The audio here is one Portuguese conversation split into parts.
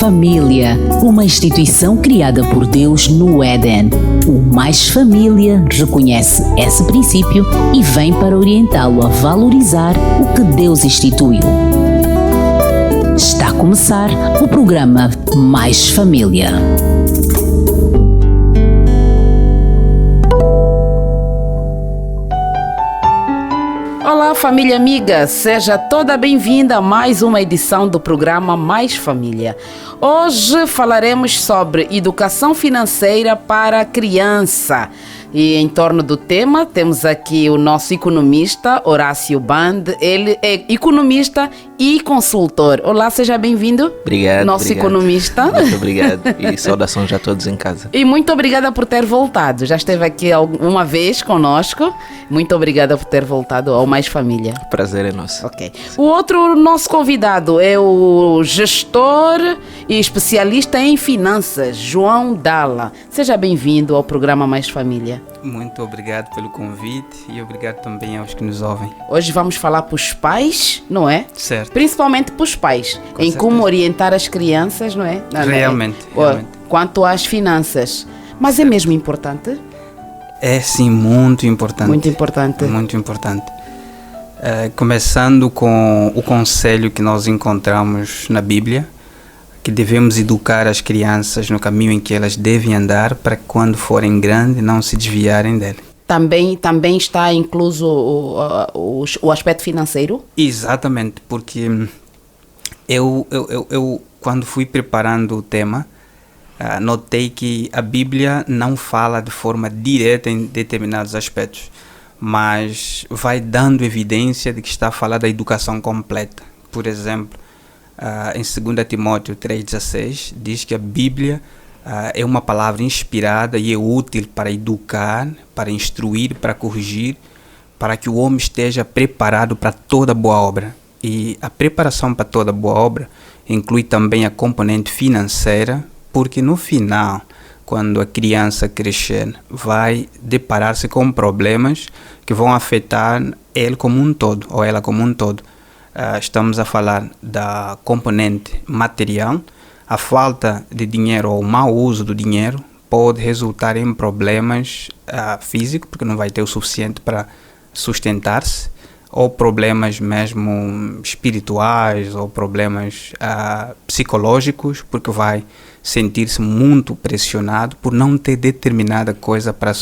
Família, uma instituição criada por Deus no Éden. O Mais Família reconhece esse princípio e vem para orientá-lo a valorizar o que Deus instituiu. Está a começar o programa Mais Família. Olá, família amiga, seja toda bem-vinda a mais uma edição do programa Mais Família. Hoje falaremos sobre educação financeira para a criança. E em torno do tema temos aqui o nosso economista, Horácio Band. Ele é economista e consultor. Olá, seja bem-vindo. Obrigado. Nosso economista. Muito obrigado e saudações a todos em casa. E muito obrigada por ter voltado. Já esteve aqui uma vez conosco. Muito obrigada por ter voltado ao Mais Família. O prazer é nosso. Ok. O outro nosso convidado é o gestor e especialista em finanças, João Dalla. Seja bem-vindo ao programa Mais Família. Muito obrigado pelo convite e obrigado também aos que nos ouvem. Hoje vamos falar para os pais, não é? Certo. Principalmente para os pais, Com em certeza. como orientar as crianças, não é? Realmente. Quanto às finanças. Mas Certo. é mesmo importante? É sim, muito importante. Muito importante. Muito importante. Começando com o conselho que nós encontramos na Bíblia, que devemos educar as crianças no caminho em que elas devem andar para que quando forem grandes não se desviarem dele. Também está incluso o aspecto financeiro? Exatamente, porque eu quando fui preparando o tema, notei que a Bíblia não fala de forma direta em determinados aspectos, mas vai dando evidência de que está a falar da educação completa. Por exemplo, em 2 Timóteo 3,16, diz que a Bíblia é uma palavra inspirada e é útil para educar, para instruir, para corrigir, para que o homem esteja preparado para toda boa obra. E a preparação para toda boa obra inclui também a componente financeira, porque no final, quando a criança crescer, vai deparar-se com problemas que vão afetar ele como um todo, ou ela como um todo. Estamos a falar da componente material. A falta de dinheiro ou o mau uso do dinheiro pode resultar em problemas físicos, porque não vai ter o suficiente para sustentar-se, ou problemas mesmo espirituais, ou problemas psicológicos, porque vai sentir-se muito pressionado por não ter determinada coisa para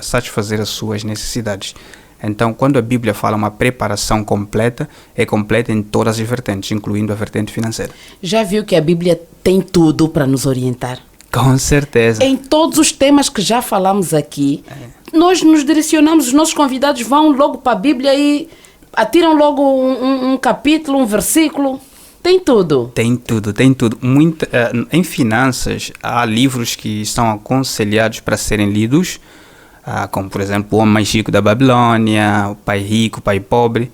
satisfazer as suas necessidades. Então, quando a Bíblia fala uma preparação completa, é completa em todas as vertentes, incluindo a vertente financeira. Já viu que a Bíblia tem tudo para nos orientar? Com certeza. Em todos os temas que já falamos aqui, nós nos direcionamos, os nossos convidados vão logo para a Bíblia e atiram logo um capítulo, um versículo. Tem tudo. Tem tudo. Em finanças, há livros que são aconselhados para serem lidos, como, por exemplo, O Homem Mais Rico da Babilônia, O Pai Rico, O Pai Pobre.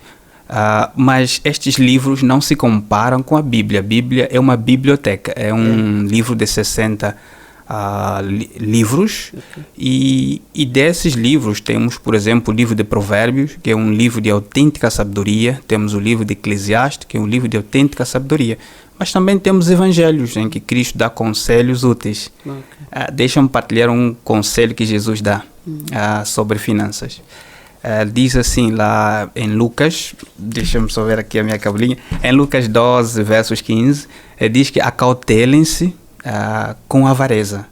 Mas estes livros não se comparam com a Bíblia. A Bíblia é uma biblioteca, é um livro de 60 livros. E desses livros temos, por exemplo, o livro de Provérbios, que é um livro de autêntica sabedoria. Temos o livro de Eclesiastes, que é um livro de autêntica sabedoria. Mas também temos evangelhos, em que Cristo dá conselhos úteis. Deixa-me partilhar um conselho que Jesus dá sobre finanças. Diz assim lá em Lucas, deixa-me só ver aqui a minha cabelinha, em Lucas 12, versos 15, diz que acautelem-se com avareza.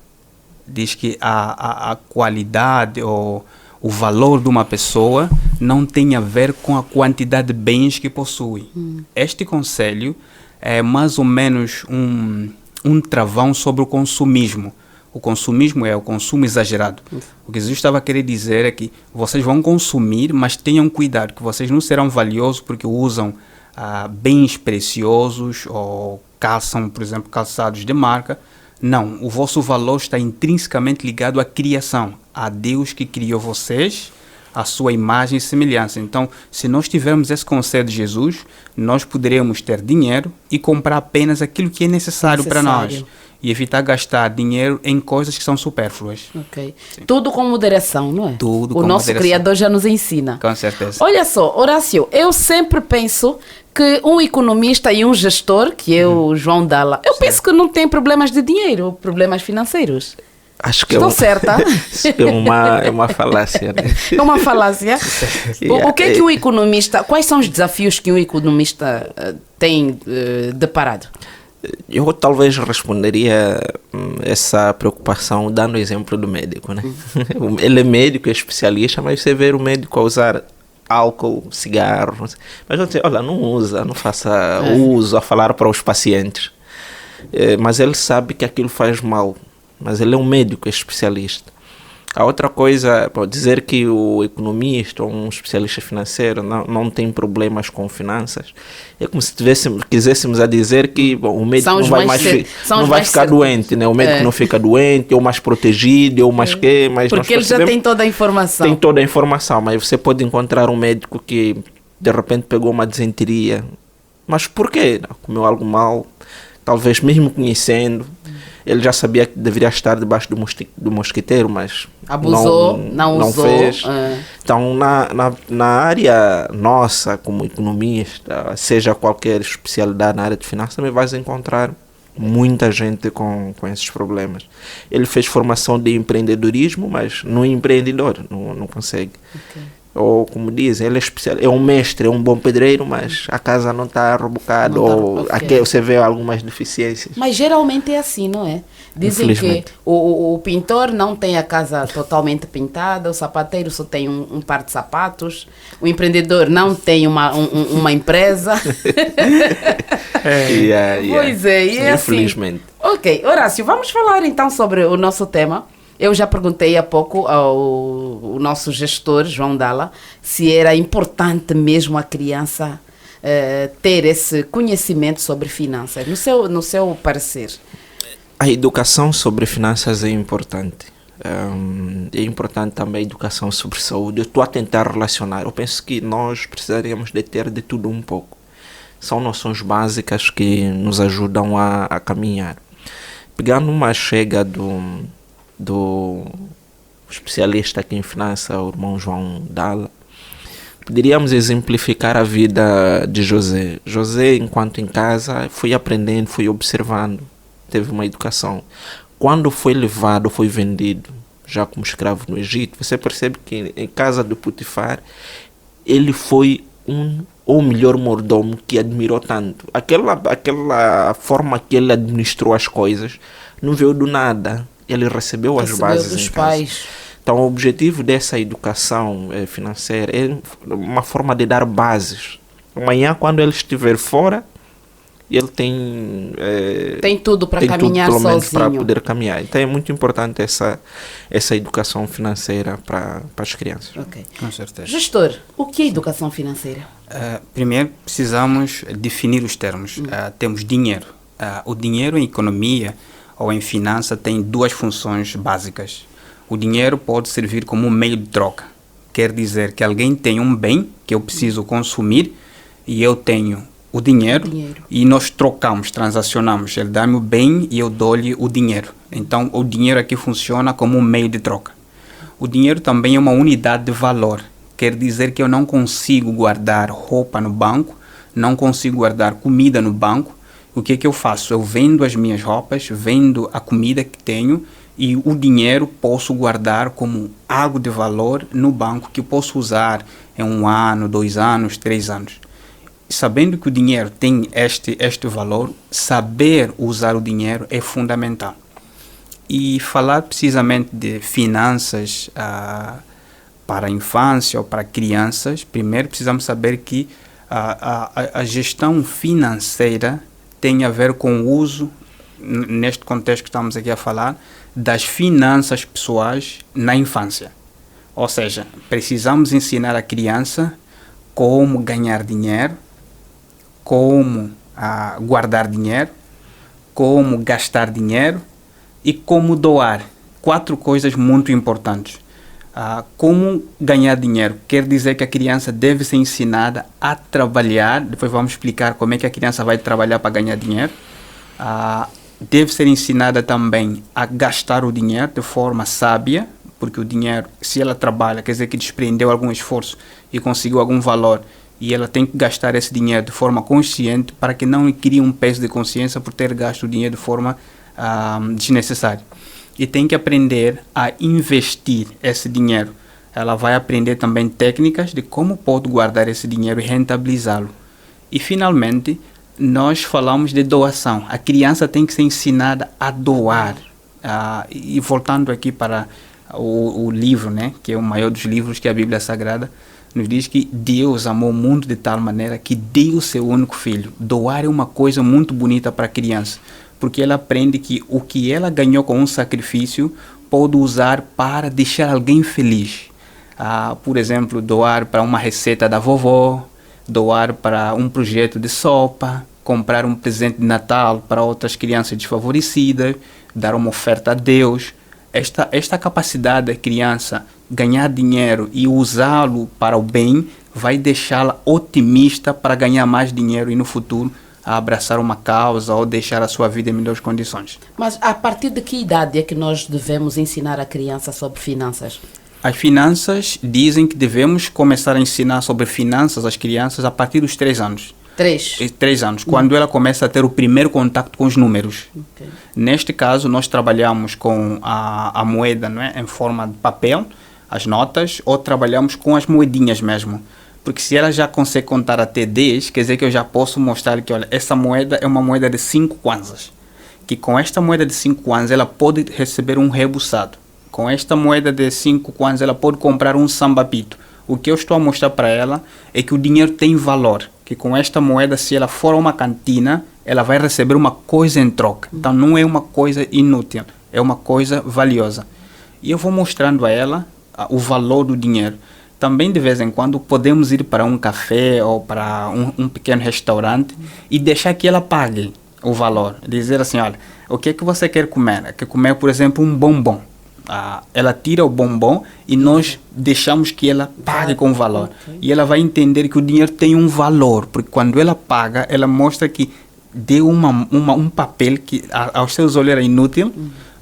Diz que a qualidade ou o valor de uma pessoa não tem a ver com a quantidade de bens que possui. Este conselho é mais ou menos um travão sobre o consumismo. O consumismo é o consumo exagerado. O que Jesus estava a querer dizer é que vocês vão consumir, mas tenham cuidado, que vocês não serão valiosos porque usam bens preciosos ou calçam, por exemplo, calçados de marca. Não, o vosso valor está intrinsecamente ligado à criação, a Deus que criou vocês, a sua imagem e semelhança. Então, se nós tivermos esse conselho de Jesus, nós poderemos ter dinheiro e comprar apenas aquilo que é necessário para nós. e evitar gastar dinheiro em coisas que são supérfluas. Ok. Tudo com moderação, não é? Tudo o com nosso moderação. Criador já nos ensina. Com certeza. Olha só, Horácio, eu sempre penso que um economista e um gestor, que é o João Dalla, eu penso que não tem problemas de dinheiro, problemas financeiros. Acho que Estou certa? é uma falácia, né? É uma falácia. O que é que um economista, quais são os desafios que um economista tem deparado? Eu talvez responderia essa preocupação dando o exemplo do médico, né? Ele é médico, é especialista, mas você vê o médico a usar álcool, cigarro, mas não dizer, olha, não usa, não faça uso, a falar para os pacientes. Mas ele sabe que aquilo faz mal, mas ele é um médico, é especialista. A outra coisa, dizer que o economista ou um especialista financeiro não tem problemas com finanças, é como se quiséssemos a dizer que o médico não vai ficar doente, né? O médico não fica doente, ou mais protegido, ou mais quê, mas porque ele já tem toda a informação. Tem toda a informação, mas você pode encontrar um médico que de repente pegou uma disenteria. Mas por quê? Comeu algo mal, talvez mesmo conhecendo. Ele já sabia que deveria estar debaixo do mosquiteiro, mas abusou, não usou. Fez. Então, na área nossa, como economista, seja qualquer especialidade na área de finanças, também vais encontrar muita gente com esses problemas. Ele fez formação de empreendedorismo, mas não é empreendedor, não consegue. Okay. Ou, como dizem, ele é um mestre, é um bom pedreiro, mas a casa não está rebocada, ou aqui você vê algumas deficiências. Mas geralmente é assim, não é? Dizem que o pintor não tem a casa totalmente pintada, o sapateiro só tem um par de sapatos, o empreendedor não tem uma empresa. Pois é, e é assim. Infelizmente. Ok, Horácio, vamos falar então sobre o nosso tema. Eu já perguntei há pouco ao nosso gestor, João Dalla, se era importante mesmo a criança ter esse conhecimento sobre finanças, no seu parecer. A educação sobre finanças é importante. É importante também a educação sobre saúde. Eu estou a tentar relacionar. Eu penso que nós precisaríamos de ter de tudo um pouco. São noções básicas que nos ajudam a caminhar. Pegando uma chega do especialista aqui em finanças, o irmão João Dalla, poderíamos exemplificar a vida de José. José, enquanto em casa, foi aprendendo, foi observando, teve uma educação. Quando foi levado, foi vendido, já como escravo no Egito, você percebe que em casa de Potifar, ele foi o melhor mordomo que admirou tanto. Aquela forma que ele administrou as coisas não veio do nada. Ele recebeu as bases dos pais. Então, o objetivo dessa educação financeira é uma forma de dar bases. Amanhã, quando ele estiver fora, ele tem tudo para caminhar tudo, pelo menos, sozinho. para poder caminhar. Então, é muito importante essa educação financeira para as crianças. Okay. Com certeza. Gestor, o que é educação financeira? Primeiro, precisamos definir os termos. Temos dinheiro. O dinheiro em economia ou em finança tem duas funções básicas. O dinheiro pode servir como um meio de troca. Quer dizer que alguém tem um bem que eu preciso consumir e eu tenho o dinheiro. E nós trocamos, transacionamos. Ele dá-me o bem e eu dou-lhe o dinheiro. Então, o dinheiro aqui funciona como um meio de troca. O dinheiro também é uma unidade de valor. Quer dizer que eu não consigo guardar roupa no banco, não consigo guardar comida no banco. O que eu faço? Eu vendo as minhas roupas, vendo a comida que tenho e o dinheiro posso guardar como algo de valor no banco que eu posso usar em 1 ano, 2 anos, 3 anos. Sabendo que o dinheiro tem este valor, saber usar o dinheiro é fundamental. E falar precisamente de finanças para a infância ou para crianças, primeiro precisamos saber que a gestão financeira tem a ver com o uso, neste contexto que estamos aqui a falar, das finanças pessoais na infância. Ou seja, precisamos ensinar a criança como ganhar dinheiro, como guardar dinheiro, como gastar dinheiro e como doar. 4 coisas muito importantes. Como ganhar dinheiro? Quer dizer que a criança deve ser ensinada a trabalhar. Depois vamos explicar como é que a criança vai trabalhar para ganhar dinheiro. deve ser ensinada também a gastar o dinheiro de forma sábia, porque o dinheiro, se ela trabalha, quer dizer que desprendeu algum esforço e conseguiu algum valor, e ela tem que gastar esse dinheiro de forma consciente para que não crie um peso de consciência por ter gasto o dinheiro de forma desnecessária. E tem que aprender a investir esse dinheiro. Ela vai aprender também técnicas de como pode guardar esse dinheiro e rentabilizá-lo. E, finalmente, nós falamos de doação. A criança tem que ser ensinada a doar. E voltando aqui para o livro, né, que é o maior dos livros, que é a Bíblia Sagrada, nos diz que Deus amou o mundo de tal maneira que deu o seu único filho. Doar é uma coisa muito bonita para a criança, porque ela aprende que o que ela ganhou com um sacrifício pode usar para deixar alguém feliz. Por exemplo, doar para uma receita da vovó, doar para um projeto de sopa, comprar um presente de Natal para outras crianças desfavorecidas, dar uma oferta a Deus. Esta capacidade da criança ganhar dinheiro e usá-lo para o bem vai deixá-la otimista para ganhar mais dinheiro e no futuro a abraçar uma causa ou deixar a sua vida em melhores condições. Mas a partir de que idade é que nós devemos ensinar a criança sobre finanças? As finanças dizem que devemos começar a ensinar sobre finanças às crianças a partir dos 3 anos. 3 anos, quando ela começa a ter o primeiro contato com os números. Okay. Neste caso, nós trabalhamos com a moeda, não é? Em forma de papel, as notas, ou trabalhamos com as moedinhas mesmo. Porque se ela já consegue contar até 10, quer dizer que eu já posso mostrar que, olha, essa moeda é uma moeda de 5 kwanzas. Que com esta moeda de 5 kwanzas ela pode receber um rebuçado. Com esta moeda de 5 kwanzas ela pode comprar um sambapito. O que eu estou a mostrar para ela é que o dinheiro tem valor. Que com esta moeda, se ela for a uma cantina, ela vai receber uma coisa em troca. Então não é uma coisa inútil, é uma coisa valiosa. E eu vou mostrando a ela o valor do dinheiro. Também de vez em quando podemos ir para um café ou para um pequeno restaurante e deixar que ela pague o valor. Dizer assim, olha, o que é que você quer comer? Quer comer, por exemplo, um bombom. Ela tira o bombom e nós deixamos que ela pague com valor. Okay. E ela vai entender que o dinheiro tem um valor, porque quando ela paga, ela mostra que deu um papel que aos seus olhos era inútil,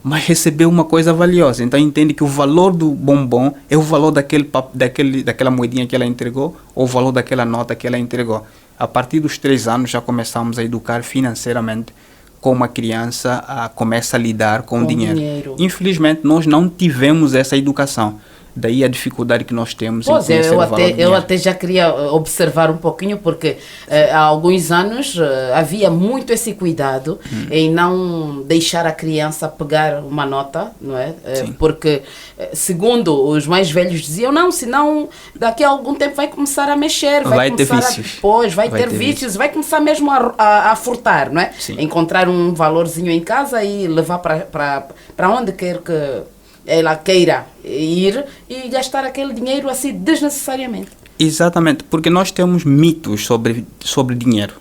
mas recebeu uma coisa valiosa. Então entende que o valor do bombom é o valor daquela moedinha que ela entregou, ou o valor daquela nota que ela entregou. A partir dos 3 anos já começamos a educar financeiramente como a criança começa a lidar com o dinheiro. Infelizmente, nós não tivemos essa educação. Daí a dificuldade que nós temos em conhecer o valor do dinheiro. Eu até já queria observar um pouquinho, porque há alguns anos havia muito esse cuidado em não deixar a criança pegar uma nota, não é? Porque, segundo os mais velhos diziam, não, senão daqui a algum tempo vai começar a mexer, vai ter vícios. Vai ter vícios, vai começar mesmo a furtar, não é? Sim. Encontrar um valorzinho em casa e levar para onde quer que ela queira ir e gastar aquele dinheiro assim desnecessariamente. Exatamente, porque nós temos mitos sobre dinheiro.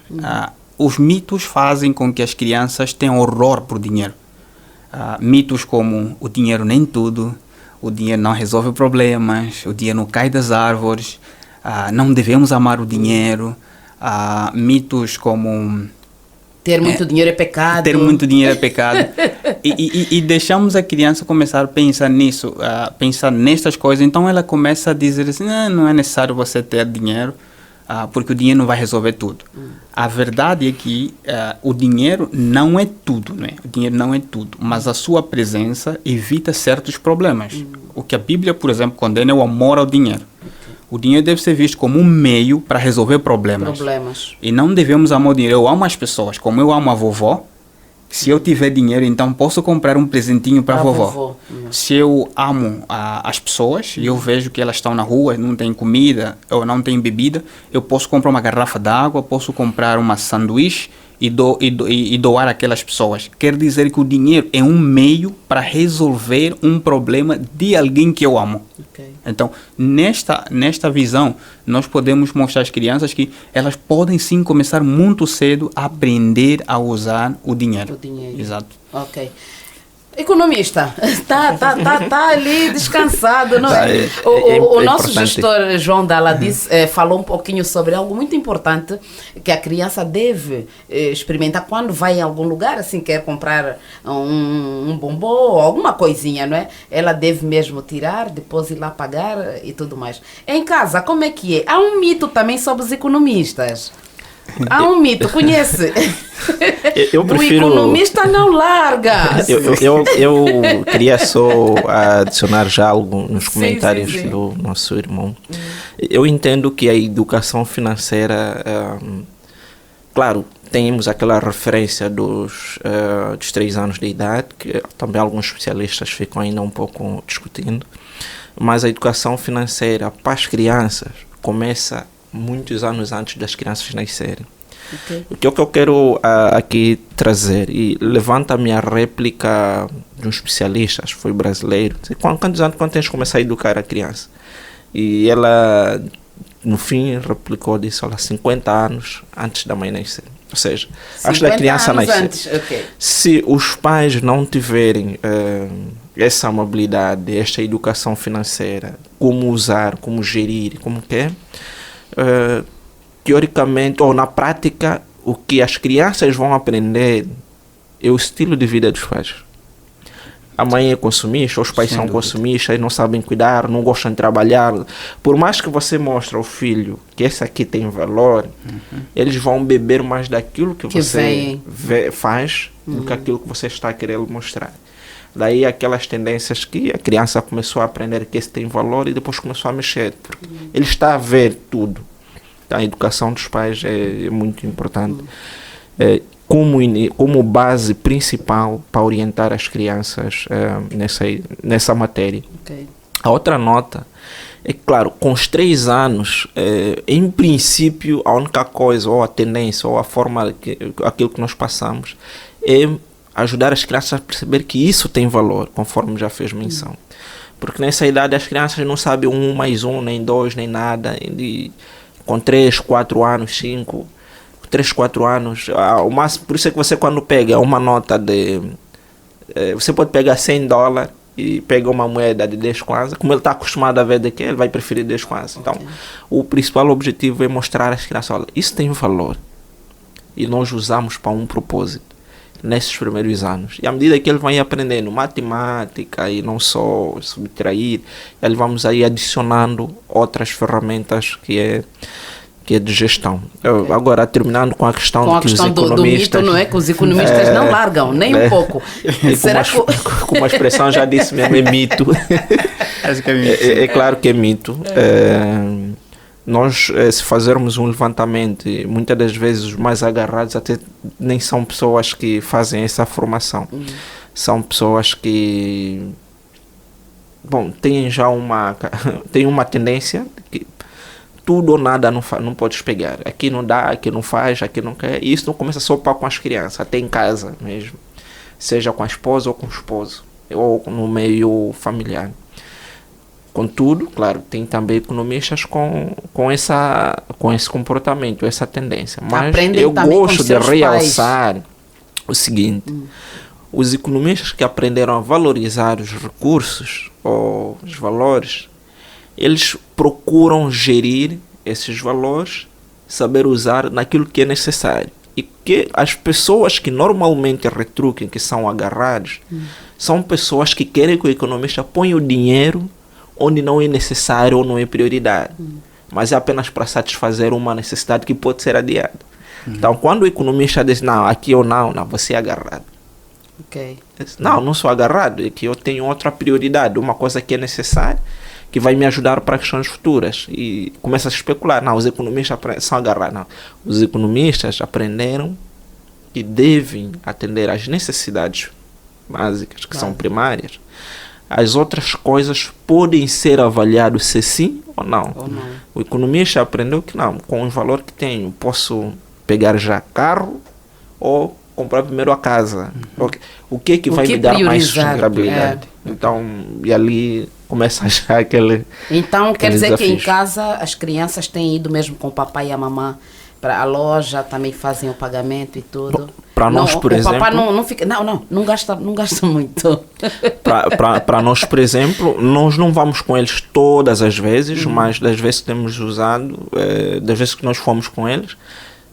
Os mitos fazem com que as crianças tenham horror por dinheiro. Mitos como o dinheiro nem tudo, o dinheiro não resolve problemas, o dinheiro não cai das árvores, não devemos amar o dinheiro, mitos como ter muito dinheiro é pecado. Ter muito dinheiro é pecado. E deixamos a criança começar a pensar nisso, pensar nestas coisas. Então ela começa a dizer assim, não é necessário você ter dinheiro, porque o dinheiro não vai resolver tudo. A verdade é que o dinheiro não é tudo, né? O dinheiro não é tudo, mas a sua presença evita certos problemas. O que a Bíblia, por exemplo, condena é o amor ao dinheiro. O dinheiro deve ser visto como um meio para resolver problemas. E não devemos amar o dinheiro. Eu amo as pessoas, como eu amo a vovó. Se eu tiver dinheiro, então posso comprar um presentinho para a vovó. Se eu amo as pessoas e eu vejo que elas estão na rua, não tem comida ou não tem bebida, eu posso comprar uma garrafa d'água, posso comprar uma sanduíche e doar àquelas pessoas. Quer dizer que o dinheiro é um meio para resolver um problema de alguém que eu amo. Okay. Então, nesta visão, nós podemos mostrar às crianças que elas podem sim começar muito cedo a aprender a usar o dinheiro. O dinheiro. Exato. Ok. Economista, tá ali descansado, não é? O nosso gestor João Dalla falou um pouquinho sobre algo muito importante que a criança deve experimentar quando vai em algum lugar, assim, quer comprar um bombom ou alguma coisinha, não é? Ela deve mesmo tirar, depois ir lá pagar e tudo mais. Em casa, como é que é? Há um mito também sobre os economistas. Há um mito, conhece? Eu prefiro... O economista não larga. Eu queria só adicionar já algo nos comentários do nosso irmão. Eu entendo que a educação financeira, claro, temos aquela referência dos 3 anos de idade, que também alguns especialistas ficam ainda um pouco discutindo, mas a educação financeira para as crianças começa muitos anos antes das crianças nascerem. Okay. O que eu quero aqui trazer, e levanta a minha réplica de um especialista, acho que foi brasileiro, quantos anos tens de começar a educar a criança? E ela, no fim, replicou disso, 50 anos antes da mãe nascer. Ou seja, antes da criança nascer. Okay. Se os pais não tiverem essa amabilidade, esta educação financeira, como usar, como gerir, como quer, teoricamente ou na prática, o que as crianças vão aprender é o estilo de vida dos pais. A mãe é consumista, os pais são consumistas, não sabem cuidar, não gostam de trabalhar. Por mais que você mostre ao filho que esse aqui tem valor, eles vão beber mais daquilo que você faz do que aquilo que você está querendo mostrar. Daí aquelas tendências que a criança começou a aprender que esse tem valor e depois começou a mexer. Porque ele está a ver tudo. Então, a educação dos pais é muito importante. Como base principal para orientar as crianças nessa matéria. Okay. A outra nota é claro, com os 3 anos, em princípio, a única coisa, ou a tendência, ou a forma, aquilo que nós passamos, é ajudar as crianças a perceber que isso tem valor, conforme já fez menção. Porque nessa idade as crianças não sabem 1 mais 1, nem 2, nem nada. Com 3, 4 anos, 5, 3, 4 anos, o máximo, por isso é que você quando pega uma nota de... você pode pegar $100 e pega uma moeda de 10 kwanza, como ele está acostumado a ver daqui, ele vai preferir 10 kwanza. Então, o principal objetivo é mostrar às crianças, olha, isso tem valor. E nós usamos para um propósito. Nesses primeiros anos. E à medida que ele vai aprendendo matemática e não só subtrair, ele vamos aí adicionando outras ferramentas que é de gestão. Agora, terminando com a questão que os economistas... do mito, não é? Que os economistas não largam, nem um pouco. Como a expressão já disse mesmo, é mito. Acho que é mito. É claro que é mito. Nós, se fazermos um levantamento, muitas das vezes os mais agarrados até nem são pessoas que fazem essa formação. São pessoas que, têm já têm uma tendência que tudo ou nada não podes pegar. Aqui não dá, aqui não faz, aqui não quer. E isso não começa só com as crianças, até em casa mesmo. Seja com a esposa ou com o esposo, ou no meio familiar. Contudo, claro, tem também economistas com esse comportamento, essa tendência. Mas eu gosto de realçar o seguinte, os economistas que aprenderam a valorizar os recursos ou os valores, eles procuram gerir esses valores, saber usar naquilo que é necessário. E que as pessoas que normalmente retrucam, que são agarrados, são pessoas que querem que o economista ponha o dinheiro onde não é necessário ou não é prioridade, mas é apenas para satisfazer uma necessidade que pode ser adiada. Então, quando o economista diz, não, aqui ou não, você é agarrado. Okay. Não sou agarrado, é que eu tenho outra prioridade, uma coisa que é necessária, que vai me ajudar para questões futuras. E começa a especular, não, os economistas são agarrados. Não, os economistas aprenderam que devem atender às necessidades básicas, que são primárias. As outras coisas podem ser avaliadas se sim ou não. O economista aprendeu que não, com o valor que tenho, posso pegar já carro ou comprar primeiro a casa. O que vai me dar mais sustentabilidade? Então, e ali começa já aquele... Então, quer dizer que em casa as crianças têm ido mesmo com o papai e a mamãe para a loja, também fazem o pagamento e tudo. Para nós, por exemplo... O papá não fica... Não gasta muito. Para nós, por exemplo, nós não vamos com eles todas as vezes, mas das vezes que temos usado, das vezes que nós fomos com eles,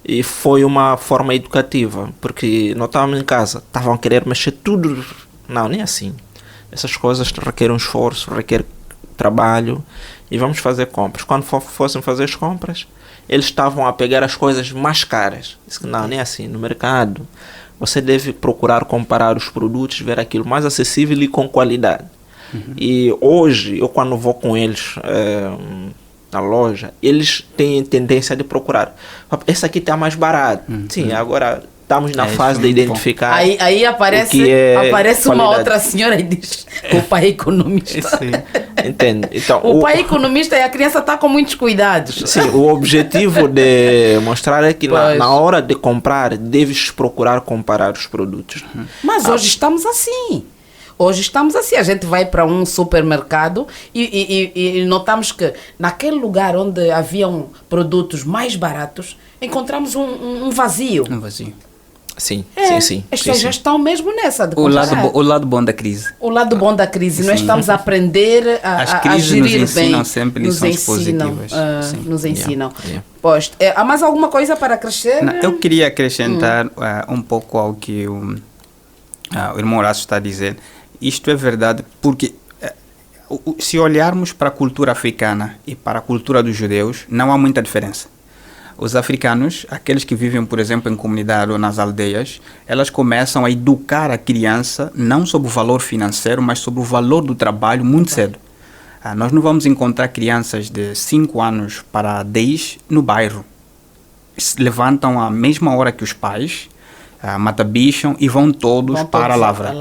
e foi uma forma educativa, porque nós estávamos em casa, estavam a querer mexer tudo. Não, nem assim. Essas coisas requerem um esforço, requer trabalho, e vamos fazer compras. Quando fossem fazer as compras, eles estavam a pegar as coisas mais caras. Disse que não, nem assim. No mercado, você deve procurar comparar os produtos, ver aquilo mais acessível e com qualidade. E hoje, eu quando vou com eles na loja, eles têm tendência de procurar. Esse aqui está mais barato. Sim, agora estamos na fase de identificar. Aí aparece uma outra senhora e diz que o pai é economista. Entende? Então, o pai é economista e a criança está com muitos cuidados. Sim, o objetivo de mostrar é que na hora de comprar, deves procurar comparar os produtos. Mas hoje estamos assim. A gente vai para um supermercado e notamos que naquele lugar onde haviam produtos mais baratos, encontramos um vazio. Um vazio. Sim. As pessoas já estão mesmo nessa de o lado bom da crise. O lado bom da crise. Nós estamos a aprender a gerir nos bem. Ensinam sempre lições positivas. Nos ensinam. Pois, há mais alguma coisa para crescer? Não, eu queria acrescentar um pouco ao que o irmão Horácio está a dizer. Isto é verdade porque se olharmos para a cultura africana e para a cultura dos judeus, não há muita diferença. Os africanos, aqueles que vivem, por exemplo, em comunidade ou nas aldeias, elas começam a educar a criança não sobre o valor financeiro, mas sobre o valor do trabalho muito cedo. Nós não vamos encontrar crianças de 5 anos para 10 no bairro. Se levantam à mesma hora que os pais, matabicham e vão todos para a lavra.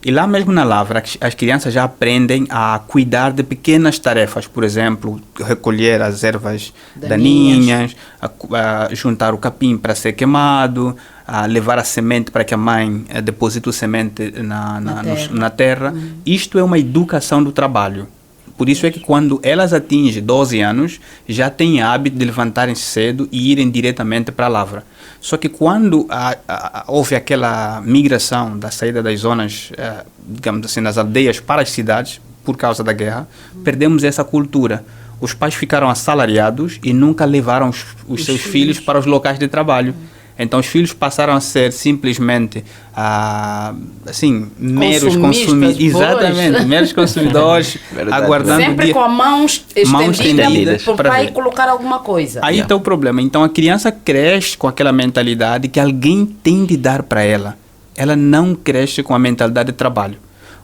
E lá mesmo na lavra, as crianças já aprendem a cuidar de pequenas tarefas, por exemplo, recolher as ervas daninhas, a juntar o capim para ser queimado, a levar a semente para que a mãe deposite a semente na terra. Isto é uma educação do trabalho. Por isso é que quando elas atingem 12 anos, já têm hábito de levantarem-se cedo e irem diretamente para a lavra. Só que quando houve aquela migração da saída das zonas, digamos assim, das aldeias para as cidades, por causa da guerra, perdemos essa cultura. Os pais ficaram assalariados e nunca levaram os seus filhos para os locais de trabalho. Então os filhos passaram a ser simplesmente meros consumidores. Exatamente, meros consumidores, aguardando sempre com a mão estendida para o pai colocar alguma coisa. Aí está o problema. Então a criança cresce com aquela mentalidade que alguém tem de dar para ela. Ela não cresce com a mentalidade de trabalho.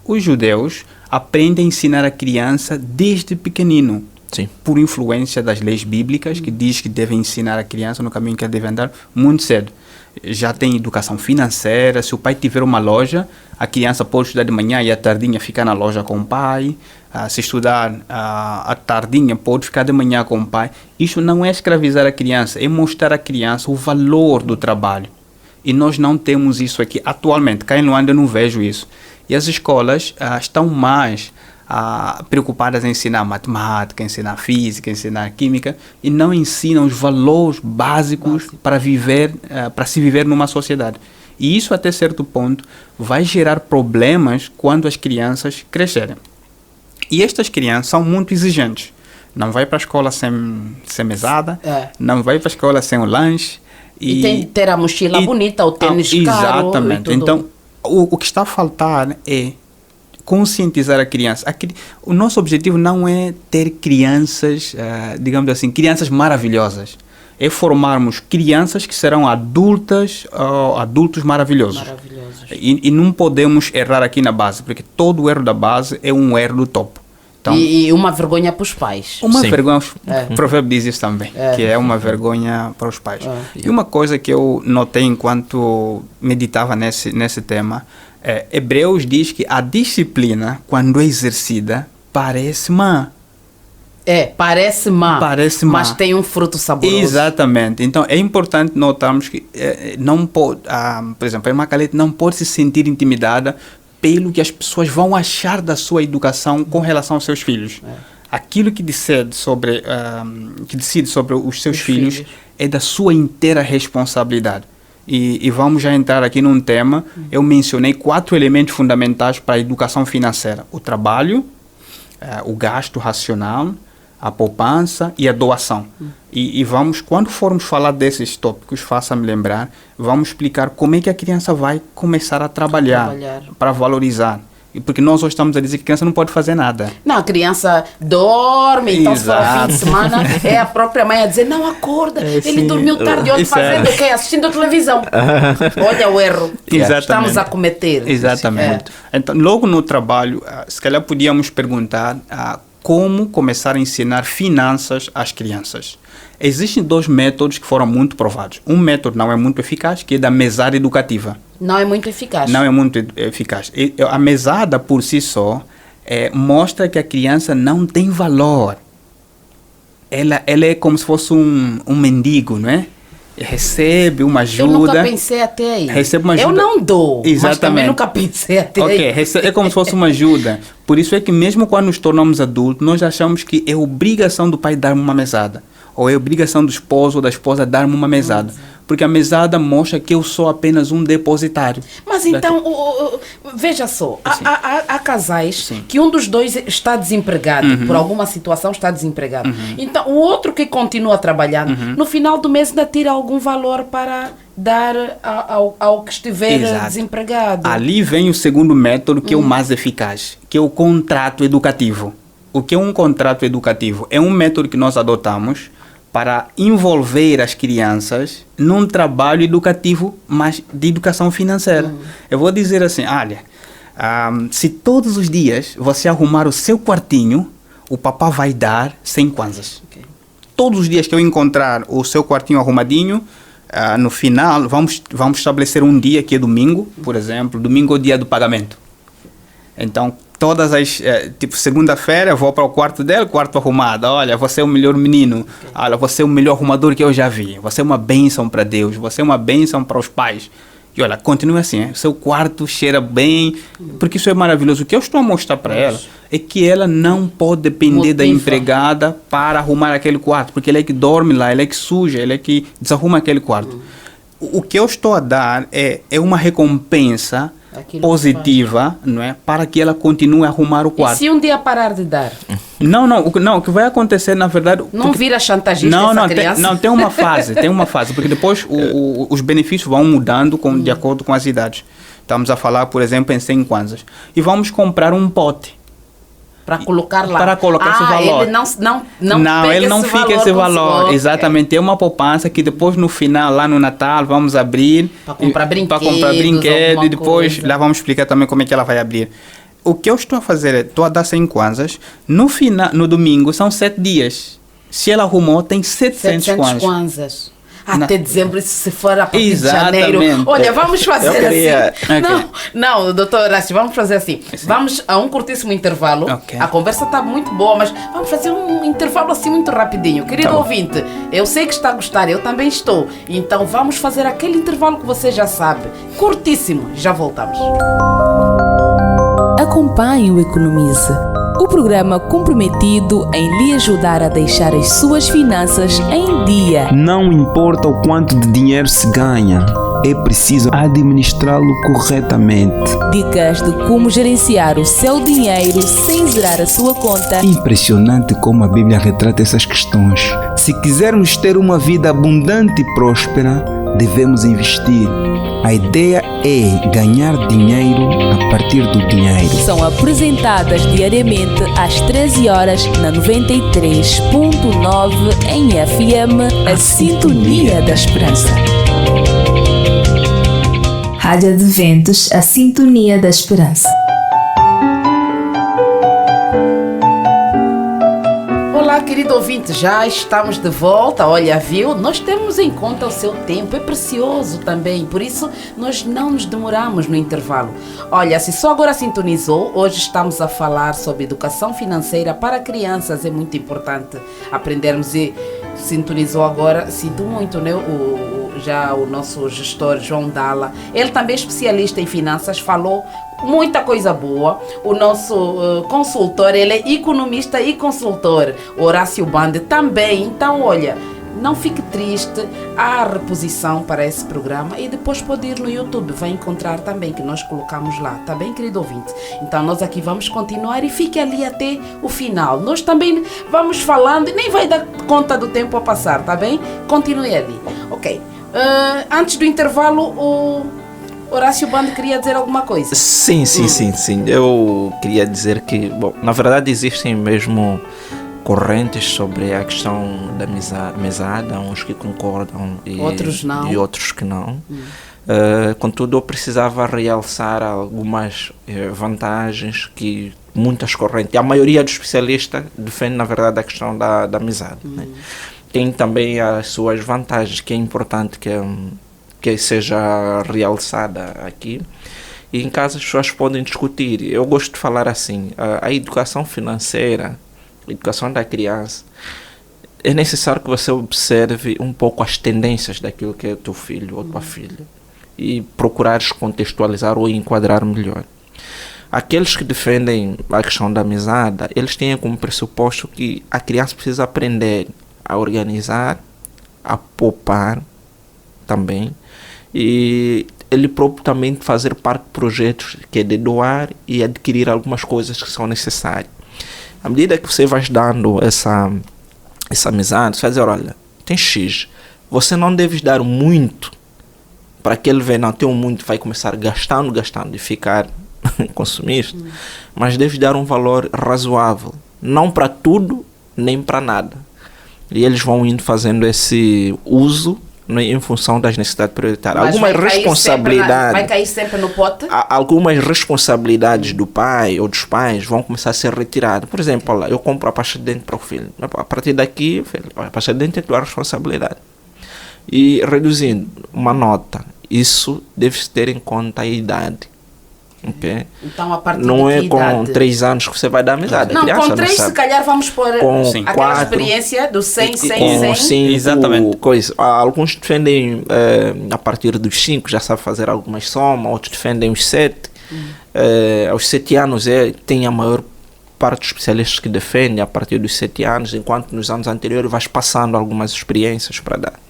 Os judeus aprendem a ensinar a criança desde pequenino. Sim. Por influência das leis bíblicas, que diz que devem ensinar a criança no caminho que ela deve andar muito cedo. Já tem educação financeira. Se o pai tiver uma loja, a criança pode estudar de manhã e à tardinha ficar na loja com o pai. Se estudar à tardinha, pode ficar de manhã com o pai. Isso não é escravizar a criança, é mostrar à criança o valor do trabalho. E nós não temos isso aqui atualmente. Cá em Luanda eu não vejo isso. E as escolas estão mais preocupadas em ensinar matemática, ensinar física, ensinar química, e não ensinam os valores básicos para se viver numa sociedade. E isso, até certo ponto, vai gerar problemas quando as crianças crescerem. E estas crianças são muito exigentes. Não vai para a escola sem mesada, não vai para a escola sem o lanche. E tem que ter a mochila bonita, o tênis caro. Exatamente. Então, o que está a faltar é conscientizar a criança. O nosso objetivo não é ter crianças, digamos assim, crianças maravilhosas. É formarmos crianças que serão adultos maravilhosos. E não podemos errar aqui na base, porque todo erro da base é um erro do topo. Então, e uma vergonha para os pais. Uma vergonha, o provérbio diz isso também, que é uma vergonha para os pais. E uma coisa que eu notei enquanto meditava nesse tema, Hebreus diz que a disciplina, quando é exercida, parece má. Parece má, mas tem um fruto saboroso. Exatamente. Então, é importante notarmos que não pode, por exemplo, a irmã Calete não pode se sentir intimidada pelo que as pessoas vão achar da sua educação com relação aos seus filhos. aquilo que decide sobre os seus filhos é da sua inteira responsabilidade. E vamos já entrar aqui num tema. Eu mencionei 4 elementos fundamentais para a educação financeira: o trabalho, o gasto racional, a poupança e a doação. E vamos, quando formos falar desses tópicos, faça-me lembrar, vamos explicar como é que a criança vai começar a trabalhar. Para valorizar. Porque nós hoje estamos a dizer que a criança não pode fazer nada. Não, a criança dorme, então se for fim de semana, é a própria mãe a dizer, não, acorda, ele dormiu tarde ontem fazendo o quê? Assistindo a televisão. Olha o erro que estamos a cometer. Exatamente. Então, logo no trabalho, se calhar podíamos perguntar como começar a ensinar finanças às crianças. Existem 2 métodos que foram muito provados. Um método não é muito eficaz, que é da mesada educativa. Não é muito eficaz. Não é muito eficaz. A mesada, por si só, mostra que a criança não tem valor. Ela é como se fosse um mendigo, não é? Recebe uma ajuda. Eu nunca pensei até aí. Recebe uma ajuda. Eu não dou, exatamente, mas também nunca pensei até aí. É como se fosse uma ajuda. Por isso é que mesmo quando nos tornamos adultos, nós achamos que é obrigação do pai dar-me uma mesada. Ou é obrigação do esposo ou da esposa dar-me uma mesada. Porque a mesada mostra que eu sou apenas um depositário. Mas então, veja só, há casais que um dos dois está desempregado, por alguma situação está desempregado. Então, o outro que continua trabalhando, no final do mês ainda tira algum valor para dar ao que estiver desempregado. Ali vem o segundo método, que é o mais eficaz, que é o contrato educativo. O que é um contrato educativo? É um método que nós adotamos para envolver as crianças num trabalho educativo, mas de educação financeira. Eu vou dizer assim, olha, se todos os dias você arrumar o seu quartinho, o papá vai dar 100 kwanzas. Todos os dias que eu encontrar o seu quartinho arrumadinho, no final, vamos estabelecer um dia que é domingo, por exemplo. Domingo é o dia do pagamento. Então, todas as, segunda-feira eu vou para o quarto dele, quarto arrumado. Olha, você é o melhor menino. Olha, você é o melhor arrumador que eu já vi. Você é uma bênção para Deus. Você é uma bênção para os pais. E olha, continue assim. Seu quarto cheira bem. Porque isso é maravilhoso. O que eu estou a mostrar para ela é que ela não pode depender da empregada para arrumar aquele quarto. Porque ela é que dorme lá, ela é que suja, ela é que desarruma aquele quarto. O que eu estou a dar é uma recompensa positiva, não é? Para que ela continue a arrumar o quarto. E se um dia parar de dar? Não, o que vai acontecer, na verdade... Não vira chantagista essa criança? Tem uma fase, porque depois os benefícios vão mudando de acordo com as idades. Estamos a falar, por exemplo, em 100 kwanzas. E vamos comprar um pote. Para colocar lá. Para colocar esse valor. Ele não fica esse valor. Exatamente. É uma poupança que depois no final, lá no Natal, vamos abrir. Para comprar brinquedo. E depois lá vamos explicar também como é que ela vai abrir. O que eu estou a fazer é, estou a dar 100 kwanzas. No domingo são 7 dias. Se ela arrumou, tem 700 kwanzas. Até dezembro, se for a partir de janeiro. Olha, vamos fazer assim. Não, doutor Horácio, vamos fazer assim. Vamos a um curtíssimo intervalo. A conversa está muito boa, mas vamos fazer um intervalo assim muito rapidinho. Querido ouvinte, eu sei que está a gostar, eu também estou. Então vamos fazer aquele intervalo que você já sabe. Curtíssimo, já voltamos. Acompanhe o Economize, o programa comprometido em lhe ajudar a deixar as suas finanças em dia. Não importa o quanto de dinheiro se ganha, é preciso administrá-lo corretamente. Dicas de como gerenciar o seu dinheiro sem zerar a sua conta. Impressionante como a Bíblia retrata essas questões. Se quisermos ter uma vida abundante e próspera, devemos investir. A ideia é ganhar dinheiro a partir do dinheiro. São apresentadas diariamente às 13 horas na 93.9 em FM, a Sintonia da Esperança. Rádio Adventos, a Sintonia da Esperança. Olá, querido ouvinte, já estamos de volta. Olha, viu? Nós temos em conta o seu tempo, é precioso também, por isso nós não nos demoramos no intervalo. Olha, se só agora sintonizou, hoje estamos a falar sobre educação financeira para crianças. É muito importante aprendermos e sintonizou agora, sinto muito, né? Já o nosso gestor João Dalla, ele também é especialista em finanças, falou muita coisa boa. O nosso consultor, ele é economista e consultor, Horácio Bande também. Então, olha, não fique triste, há reposição para esse programa e depois pode ir no YouTube, vai encontrar também, que nós colocamos lá, tá bem, querido ouvinte? Então nós aqui vamos continuar e fique ali até o final. Nós também vamos falando e nem vai dar conta do tempo a passar, tá bem? Continue ali. Ok. Antes do intervalo, o Horácio Bande queria dizer alguma coisa? Sim. Eu queria dizer que, bom, na verdade existem mesmo correntes sobre a questão da mesada, uns que concordam e outros que não. Contudo, eu precisava realçar algumas vantagens que muitas correntes, a maioria dos especialistas defende, na verdade, a questão da mesada. Né? Tem também as suas vantagens, que é importante que seja realçada aqui. E em casa as pessoas podem discutir. Eu gosto de falar assim, a educação financeira, a educação da criança, é necessário que você observe um pouco as tendências daquilo que é teu filho ou tua filha e procurares contextualizar ou enquadrar melhor. Aqueles que defendem a questão da mesada, eles têm como pressuposto que a criança precisa aprender a organizar, a poupar também, e ele próprio também fazer parte de projetos que é de doar e adquirir algumas coisas que são necessárias. À medida que você vai dando essa mesada, você vai dizer, olha, tem X, você não deve dar muito para que ele veja, não, tem muito, vai começar gastando e ficar consumista, mas deve dar um valor razoável, não para tudo, nem para nada. E eles vão indo fazendo esse uso, né, em função das necessidades prioritárias. Mas algumas responsabilidades. Vai cair sempre no pote? Algumas responsabilidades do pai ou dos pais vão começar a ser retiradas. Por exemplo, olha, eu compro a pasta de dente para o filho. A partir daqui, a pasta de dente é tua responsabilidade. E reduzindo uma nota, isso deve-se ter em conta a idade. Okay? Então, a partir não é de com idade? 3 anos que você vai dar amizade. Não, com 3 se calhar vamos pôr aquela 4, experiência do 100, 100, com 100. 5, Exatamente. coisa. Alguns defendem a partir dos 5, já sabe fazer algumas somas, outros defendem os 7. Aos 7 anos tem a maior parte dos especialistas que defendem a partir dos 7 anos, enquanto nos anos anteriores vais passando algumas experiências para dar.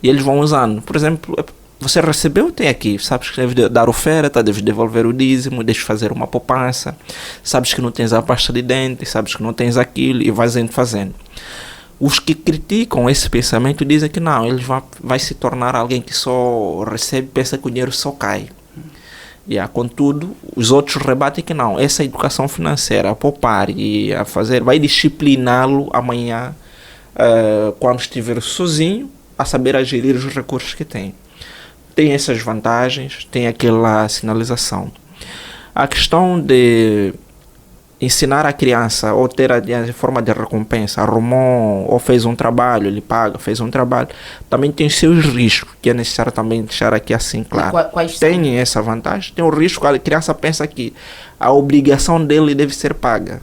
E eles vão usando. Por exemplo, você recebeu, tem aqui, sabes que deve dar oferta, deves devolver o dízimo, deves fazer uma poupança, sabes que não tens a pasta de dente, sabes que não tens aquilo e vais indo fazendo. Os que criticam esse pensamento dizem que não, ele vai se tornar alguém que só recebe, pensa que o dinheiro só cai. Contudo, os outros rebatem que não, essa educação financeira, a poupar e a fazer, vai discipliná-lo amanhã, quando estiver sozinho, a saber a gerir os recursos que tem. Tem essas vantagens, tem aquela sinalização. A questão de ensinar a criança ou ter a forma de recompensa, arrumou ou fez um trabalho, ele paga, fez um trabalho, também tem seus riscos, que é necessário também deixar aqui assim claro. Quais são? Tem essa vantagem, tem o risco, a criança pensa que a obrigação dele deve ser paga.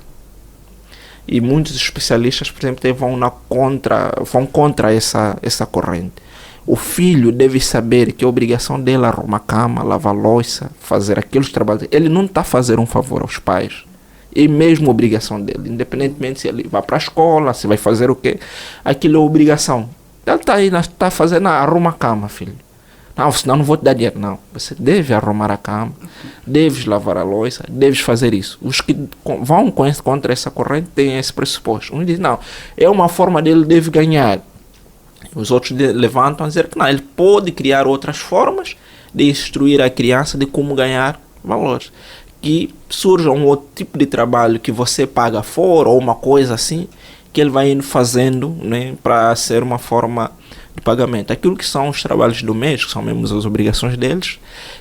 E muitos especialistas, por exemplo, vão contra essa corrente. O filho deve saber que a obrigação dele é arrumar a cama, lavar a louça, fazer aqueles trabalhos. Ele não está fazendo um favor aos pais. É mesmo a obrigação dele. Independentemente se ele vai para a escola, se vai fazer o quê. Aquilo é obrigação. Ele está aí, está fazendo, arruma a cama, filho. Não, senão não vou te dar dinheiro. Não, você deve arrumar a cama, deves lavar a louça, deves fazer isso. Os que vão contra essa corrente têm esse pressuposto. Um diz, não, é uma forma dele, deve ganhar. Os outros levantam a dizer que não, ele pode criar outras formas de instruir a criança de como ganhar valores. Que surja um outro tipo de trabalho que você paga fora ou uma coisa assim, que ele vai indo fazendo, né, para ser uma forma de pagamento. Aquilo que são os trabalhos do mês, que são mesmo as obrigações deles,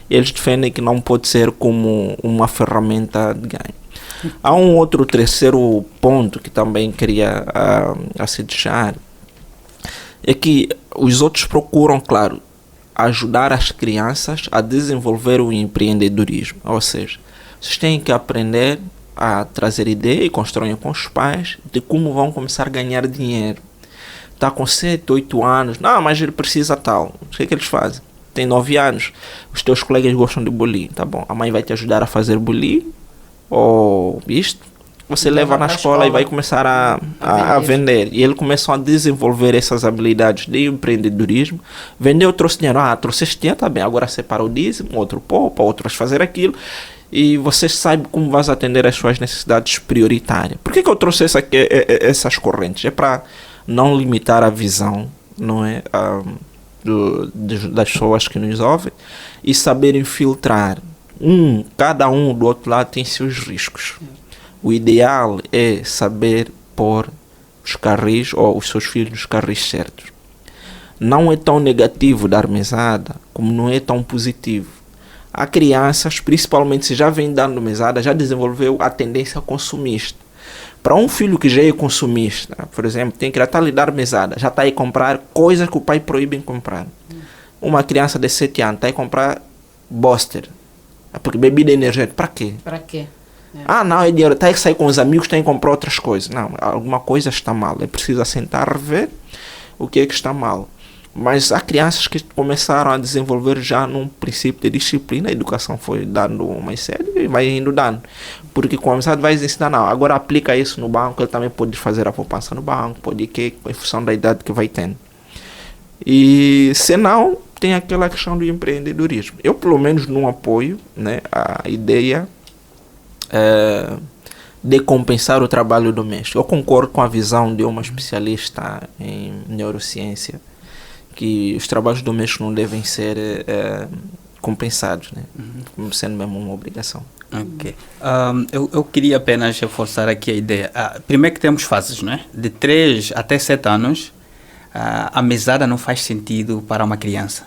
eles defendem que não pode ser como uma ferramenta de ganho. Há um outro terceiro ponto que também queria se deixar, é que os outros procuram, claro, ajudar as crianças a desenvolver o empreendedorismo. Ou seja, vocês têm que aprender a trazer ideia e construir com os pais de como vão começar a ganhar dinheiro. Está com 7, 8 anos, não, mas ele precisa tal. O que é que eles fazem? tem 9 anos, os teus colegas gostam de bolinho, tá bom, a mãe vai te ajudar a fazer bolinho, ou isto, você leva na escola e vai começar a vender. E ele começou a desenvolver essas habilidades de empreendedorismo. Vendeu, trouxe dinheiro. Trouxe este dinheiro, tá bem. Agora separa o dízimo, outro poupa, outros fazer aquilo. E você sabe como vai atender às suas necessidades prioritárias. Por que eu trouxe essas correntes? É para não limitar a visão, não é? Das pessoas que nos ouvem e saberem filtrar. Cada um do outro lado tem seus riscos. O ideal é saber pôr os carris ou os seus filhos nos carris certos. Não é tão negativo dar mesada como não é tão positivo. Há crianças, principalmente se já vem dando mesada, já desenvolveu a tendência consumista. Para um filho que já é consumista, por exemplo, tem que já estar a lhe dar mesada, já está a comprar coisas que o pai proíbe em comprar. Uma criança de 7 anos está a comprar Buster, porque bebida energética, para quê? Para quê? Não, é dinheiro, tem que sair com os amigos, tem que comprar outras coisas. Não, alguma coisa está mal. É preciso assentar, rever o que é que está mal. Mas há crianças que começaram a desenvolver já num princípio de disciplina. A educação foi dando mais sério e vai indo dando. Porque com a amizade vai ensinar, não, agora aplica isso no banco, ele também pode fazer a poupança no banco, pode que em função da idade que vai tendo. E se não, tem aquela questão do empreendedorismo. Eu pelo menos não apoio, né, a ideia de compensar o trabalho doméstico. Eu concordo com a visão de uma especialista em neurociência, que os trabalhos domésticos não devem ser compensados, né? Como sendo mesmo uma obrigação. Ok. Eu queria apenas reforçar aqui a ideia. Primeiro que temos fases, né? De 3 até 7 anos, a mesada não faz sentido para uma criança.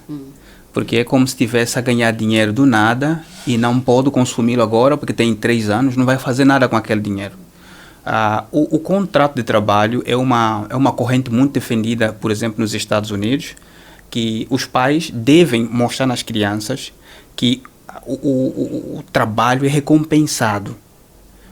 Porque é como se estivesse a ganhar dinheiro do nada e não pode consumi-lo agora porque tem 3 anos, não vai fazer nada com aquele dinheiro. O contrato de trabalho é uma corrente muito defendida, por exemplo, nos Estados Unidos, que os pais devem mostrar nas crianças que o trabalho é recompensado.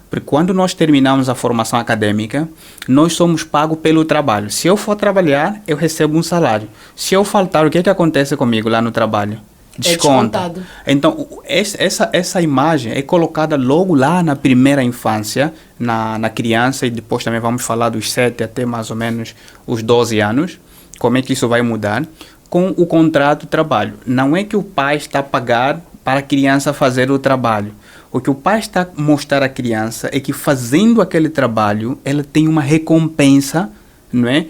Porque quando nós terminamos a formação acadêmica, nós somos pagos pelo trabalho. Se eu for trabalhar, eu recebo um salário. Se eu faltar, o que acontece comigo lá no trabalho? Desconta. Então, essa imagem é colocada logo lá na primeira infância, na criança, e depois também vamos falar dos 7 até mais ou menos os 12 anos, como é que isso vai mudar, com o contrato de trabalho. Não é que o pai está a pagar para a criança fazer o trabalho. O que o pai está a mostrar à criança é que fazendo aquele trabalho, ela tem uma recompensa, não é?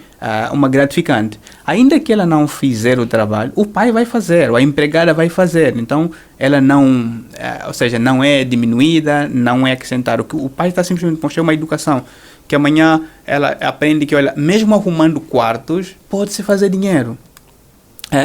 Uma gratificante. Ainda que ela não fizer o trabalho, o pai vai fazer, ou a empregada vai fazer. Então, ela não, ou seja, não é diminuída, não é acrescentada. O pai está simplesmente mostrando uma educação, que amanhã ela aprende que, olha, mesmo arrumando quartos, pode-se fazer dinheiro.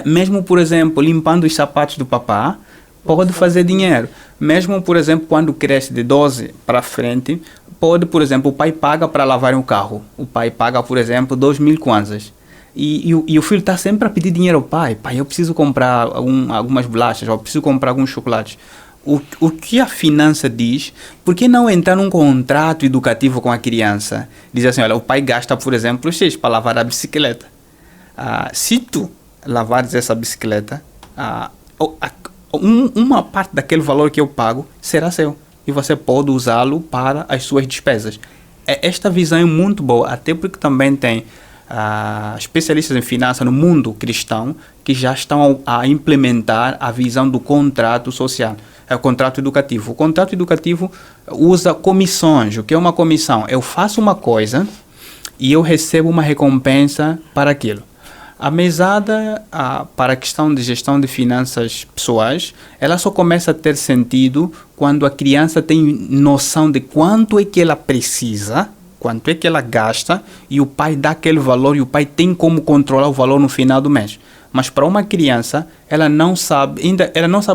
Mesmo, por exemplo, limpando os sapatos do papá, pode fazer dinheiro. Mesmo, por exemplo, quando cresce de 12 para frente, pode, por exemplo, o pai paga para lavar um carro. O pai paga, por exemplo, 2.000 kwanzas. E o filho está sempre a pedir dinheiro ao pai. Pai, eu preciso comprar algumas bolachas, eu preciso comprar alguns chocolates. O que a finança diz, por que não entrar num contrato educativo com a criança? Diz assim, olha, o pai gasta, por exemplo, X para lavar a bicicleta. Se tu lavares essa bicicleta, uma parte daquele valor que eu pago será seu. E você pode usá-lo para as suas despesas. Esta visão é muito boa, até porque também tem especialistas em finanças no mundo cristão que já estão a implementar a visão do contrato social. É o contrato educativo. O contrato educativo usa comissões. O que é uma comissão? Eu faço uma coisa e eu recebo uma recompensa para aquilo. A mesada, para a questão de gestão de finanças pessoais, ela só começa a ter sentido quando a criança tem noção de quanto é que ela precisa, quanto é que ela gasta, e o pai dá aquele valor e o pai tem como controlar o valor no final do mês. Mas para uma criança, ela não sabe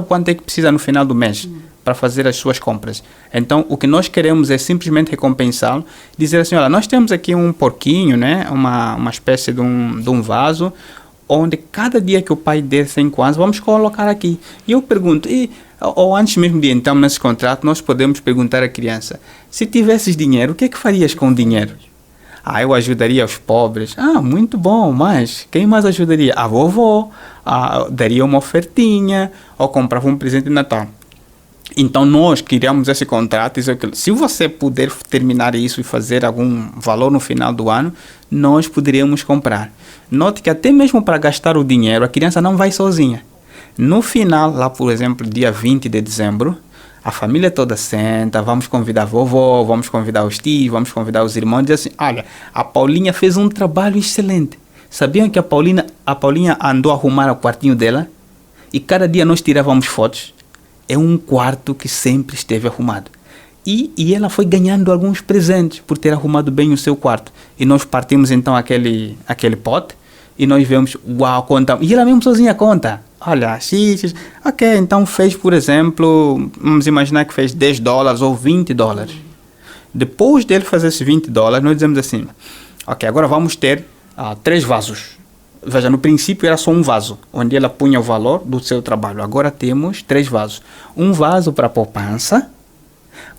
quanto é que precisa no final do mês para fazer as suas compras. Então, o que nós queremos é simplesmente recompensá-lo, dizer assim, olha, nós temos aqui um porquinho, né, uma espécie de um vaso, onde cada dia que o pai der 5 anos, vamos colocar aqui. E eu pergunto, ou antes mesmo de entrar nesse contrato, nós podemos perguntar à criança, se tivesses dinheiro, o que é que farias com o dinheiro? Eu ajudaria os pobres. Muito bom, mas quem mais ajudaria? A vovó. Daria uma ofertinha ou comprava um presente de Natal. Então nós criamos esse contrato e se você puder terminar isso e fazer algum valor no final do ano, nós poderíamos comprar. Note que até mesmo para gastar o dinheiro, a criança não vai sozinha. No final, lá por exemplo, dia 20 de dezembro, a família toda senta, vamos convidar a vovó, vamos convidar os tios, vamos convidar os irmãos e dizer assim, olha, a Paulinha fez um trabalho excelente. Sabiam que a Paulinha andou a arrumar o quartinho dela? E cada dia nós tirávamos fotos. É um quarto que sempre esteve arrumado. E ela foi ganhando alguns presentes por ter arrumado bem o seu quarto. E nós partimos então aquele pote e nós vemos, uau, conta. E ela mesmo sozinha conta. Olha, ok, então fez, por exemplo, vamos imaginar que fez $10 ou $20. Depois dele fazer esses $20, nós dizemos assim, ok, agora vamos ter 3 vasos. Veja, no princípio era só um vaso, onde ela punha o valor do seu trabalho. Agora temos 3 vasos. Um vaso para poupança,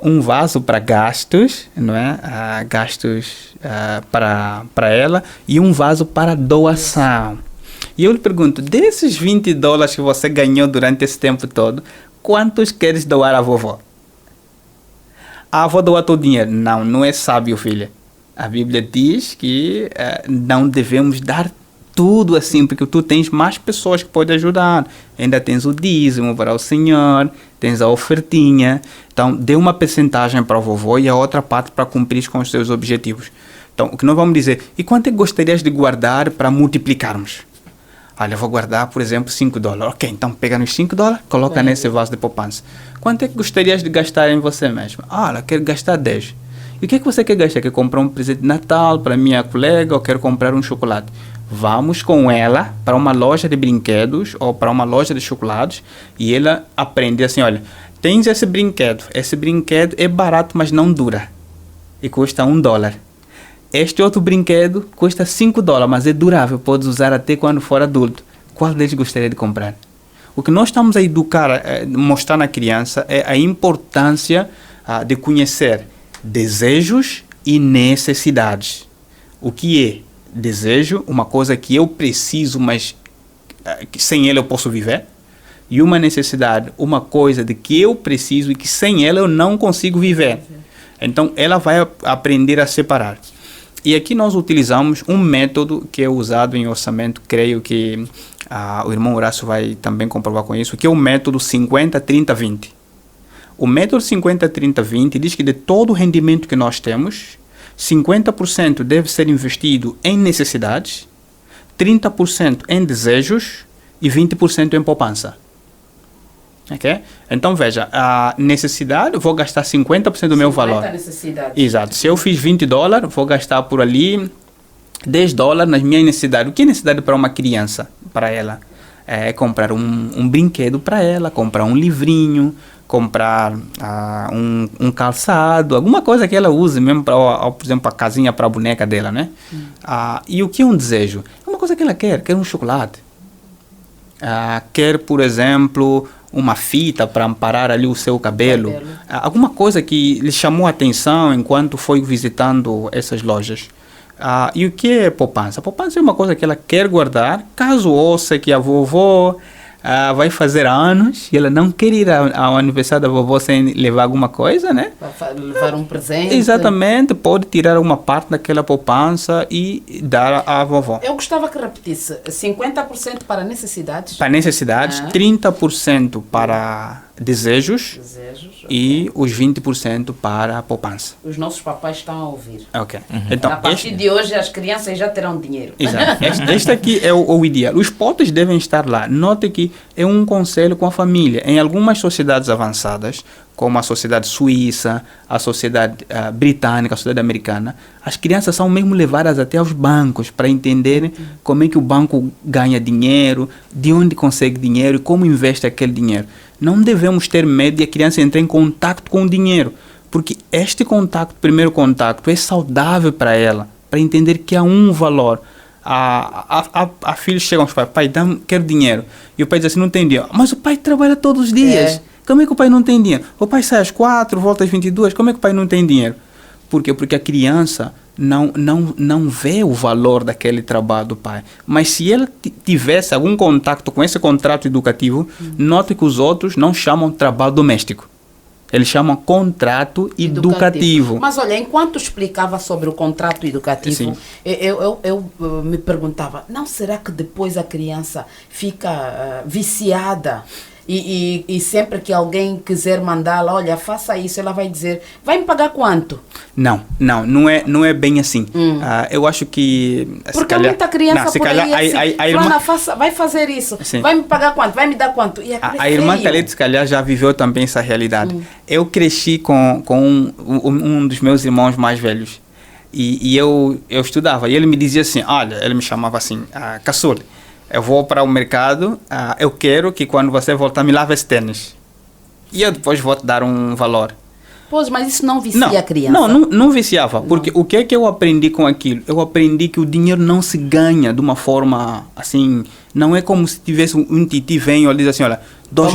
um vaso para gastos, não é? Gastos para ela, e um vaso para doação. E eu lhe pergunto, desses $20 que você ganhou durante esse tempo todo, quantos queres doar à vovó? Vou doar todo o dinheiro. Não é sábio, filha. A Bíblia diz que não devemos dar tudo assim, porque tu tens mais pessoas que podem ajudar. Ainda tens o dízimo para o Senhor, tens a ofertinha. Então, dê uma percentagem para o vovô e a outra parte para cumprir com os seus objetivos. Então, o que nós vamos dizer, e quanto é que gostarias de guardar para multiplicarmos? Olha, eu vou guardar, por exemplo, $5. Ok, então pega nos $5, coloca nesse vaso de poupança. Quanto é que gostarias de gastar em você mesmo? Eu quero gastar 10. E o que é que você quer gastar? Quer comprar um presente de Natal para minha colega ou quero comprar um chocolate? Vamos com ela para uma loja de brinquedos ou para uma loja de chocolates e ela aprende assim, olha, tens esse brinquedo é barato, mas não dura e custa $1. Este outro brinquedo custa $5, mas é durável, podes usar até quando for adulto. Qual deles gostaria de comprar? O que nós estamos a educar, mostrar na criança é a importância de conhecer desejos e necessidades. O que é desejo? Uma coisa que eu preciso, mas sem ela eu posso viver. E uma necessidade, uma coisa de que eu preciso e que sem ela eu não consigo viver. Então ela vai aprender a separar. E aqui nós utilizamos um método que é usado em orçamento, creio que o irmão Horácio vai também comprovar com isso, que é o método 50-30-20. O método 50-30-20 diz que de todo o rendimento que nós temos, 50% deve ser investido em necessidades, 30% em desejos e 20% em poupança. Okay? Então veja, a necessidade, vou gastar 50% do meu valor. Exato. Se eu fiz $20, vou gastar por ali $10 nas minhas necessidades. O que é necessidade para uma criança? Para ela é comprar um brinquedo para ela, comprar um livrinho, comprar um calçado, alguma coisa que ela use mesmo para, por exemplo, a casinha para a boneca dela, né? E o que é um desejo? É uma coisa que ela quer um chocolate. Quer, por exemplo, uma fita para amparar ali o seu cabelo. Alguma coisa que lhe chamou a atenção enquanto foi visitando essas lojas. E o que é poupança? A poupança é uma coisa que ela quer guardar, caso ouça que a vovó vai fazer anos e ela não quer ir ao aniversário da vovó sem levar alguma coisa, né? Levar um presente. Exatamente, pode tirar uma parte daquela poupança e dar à vovó. Eu gostava que repetisse, 50% para necessidades. Para necessidades, 30% para desejos e os 20% para a poupança. Os nossos papais estão a ouvir. Ok. Então, a partir de hoje as crianças já terão dinheiro. Exato. Este aqui é o ideal. Os potes devem estar lá. Note que é um conselho com a família. Em algumas sociedades avançadas, como a sociedade suíça, a sociedade britânica, a sociedade americana, as crianças são mesmo levadas até aos bancos para entenderem como é que o banco ganha dinheiro, de onde consegue dinheiro e como investe aquele dinheiro. Não devemos ter medo de a criança entrar em contato com o dinheiro, porque este contato, primeiro contato, é saudável para ela, para entender que há um valor. A filha chega aos pais, pai, quero dinheiro. E o pai diz assim, não tem dinheiro. Mas o pai trabalha todos os dias. Como é que o pai não tem dinheiro? O pai sai às 4, volta às 22, como é que o pai não tem dinheiro? Por quê? Porque a criança não vê o valor daquele trabalho do pai. Mas se ele tivesse algum contato com esse contrato educativo, note que os outros não chamam de trabalho doméstico. Eles chamam contrato educativo. Mas olha, enquanto explicava sobre o contrato educativo, eu me perguntava, não será que depois a criança fica viciada? E sempre que alguém quiser mandá-la, olha, faça isso, ela vai dizer, vai me pagar quanto? Não é bem assim. Eu acho que... Porque há muita criança por aí assim, Flana, vai fazer isso, vai me pagar quanto, vai me dar quanto? E a irmã Calete, se calhar, já viveu também essa realidade. Eu cresci com um dos meus irmãos mais velhos. E eu estudava, e ele me dizia assim, olha, ele me chamava assim, caçula, eu vou para o mercado, eu quero que quando você voltar me lave esse tênis. E eu depois vou te dar um valor. Pois, mas isso não vicia a criança. Não viciava. Porque o que é que eu aprendi com aquilo? Eu aprendi que o dinheiro não se ganha de uma forma assim... Não é como se tivesse um titi vem e diz assim, olha, 2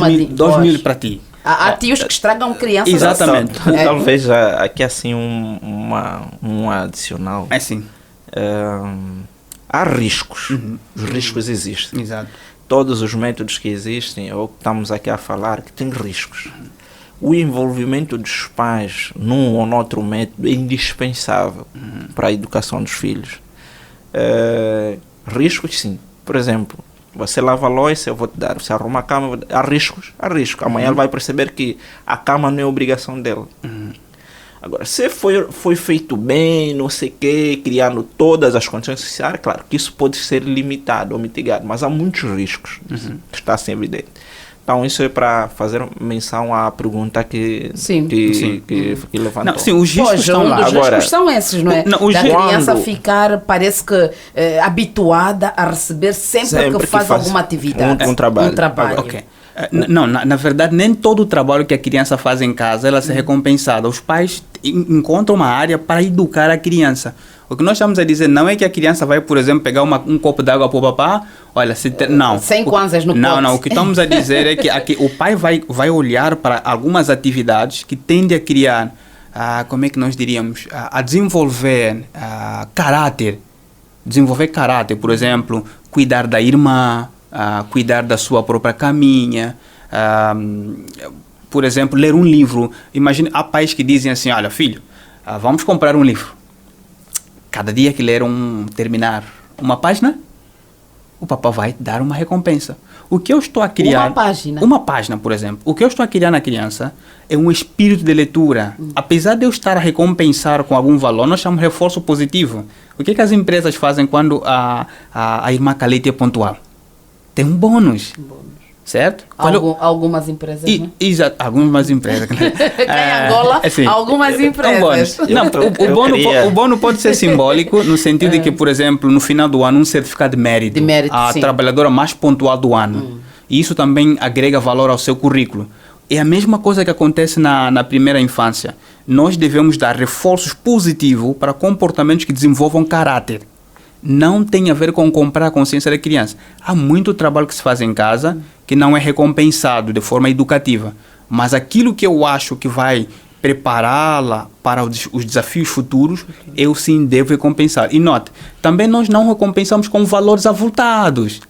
mil para ti. Há tios que estragam crianças. Exatamente. Talvez aqui assim um adicional. É sim. Há riscos. Os riscos existem. Exato. Todos os métodos que existem, ou que estamos aqui a falar, que têm riscos. O envolvimento dos pais num ou noutro método é indispensável para a educação dos filhos. Riscos, sim. Por exemplo, você lava a louça, eu vou te dar. Você arruma a cama, há riscos. Amanhã ele vai perceber que a cama não é obrigação dele. Agora, se foi feito bem, não sei o quê, criando todas as condições sociais, claro que isso pode ser limitado ou mitigado, mas há muitos riscos, que está assim evidente. Então, isso é para fazer menção à pergunta que levantou. Não, sim, os riscos estão lá. Os riscos são esses, não é? Da criança ficar, parece que, habituada a receber sempre que faz alguma atividade. Um trabalho. Okay. Não, na verdade, nem todo o trabalho que a criança faz em casa, ela é recompensada. Os pais encontram uma área para educar a criança. O que nós estamos a dizer não é que a criança vai, por exemplo, pegar um copo d'água para o papá, olha, não. 100 kwanzas no pote. Não, o que estamos a dizer é que o pai vai olhar para algumas atividades que tendem a criar, como é que nós diríamos, a desenvolver caráter. Desenvolver caráter, por exemplo, cuidar da irmã, cuidar da sua própria caminha, por exemplo, ler um livro. Imagine, há pais que dizem assim, olha, filho, vamos comprar um livro. Cada dia que terminar uma página, o papai vai dar uma recompensa. O que eu estou a criar... Uma página, por exemplo. O que eu estou a criar na criança é um espírito de leitura. Apesar de eu estar a recompensar com algum valor, nós chamamos de reforço positivo. O que as empresas fazem quando a irmã Calete é pontual? Tem um bônus. Certo? Algumas empresas, né? Exato, algumas empresas. Em Angola, algumas empresas. O bônus pode ser simbólico, no sentido de que, por exemplo, no final do ano, um certificado de mérito a trabalhadora mais pontual do ano. E isso também agrega valor ao seu currículo. É a mesma coisa que acontece na primeira infância. Nós devemos dar reforços positivos para comportamentos que desenvolvam caráter. Não tem a ver com comprar a consciência da criança. Há muito trabalho que se faz em casa que não é recompensado de forma educativa. Mas aquilo que eu acho que vai prepará-la para os desafios futuros, eu sim devo recompensar. E note, também nós não recompensamos com valores avultados.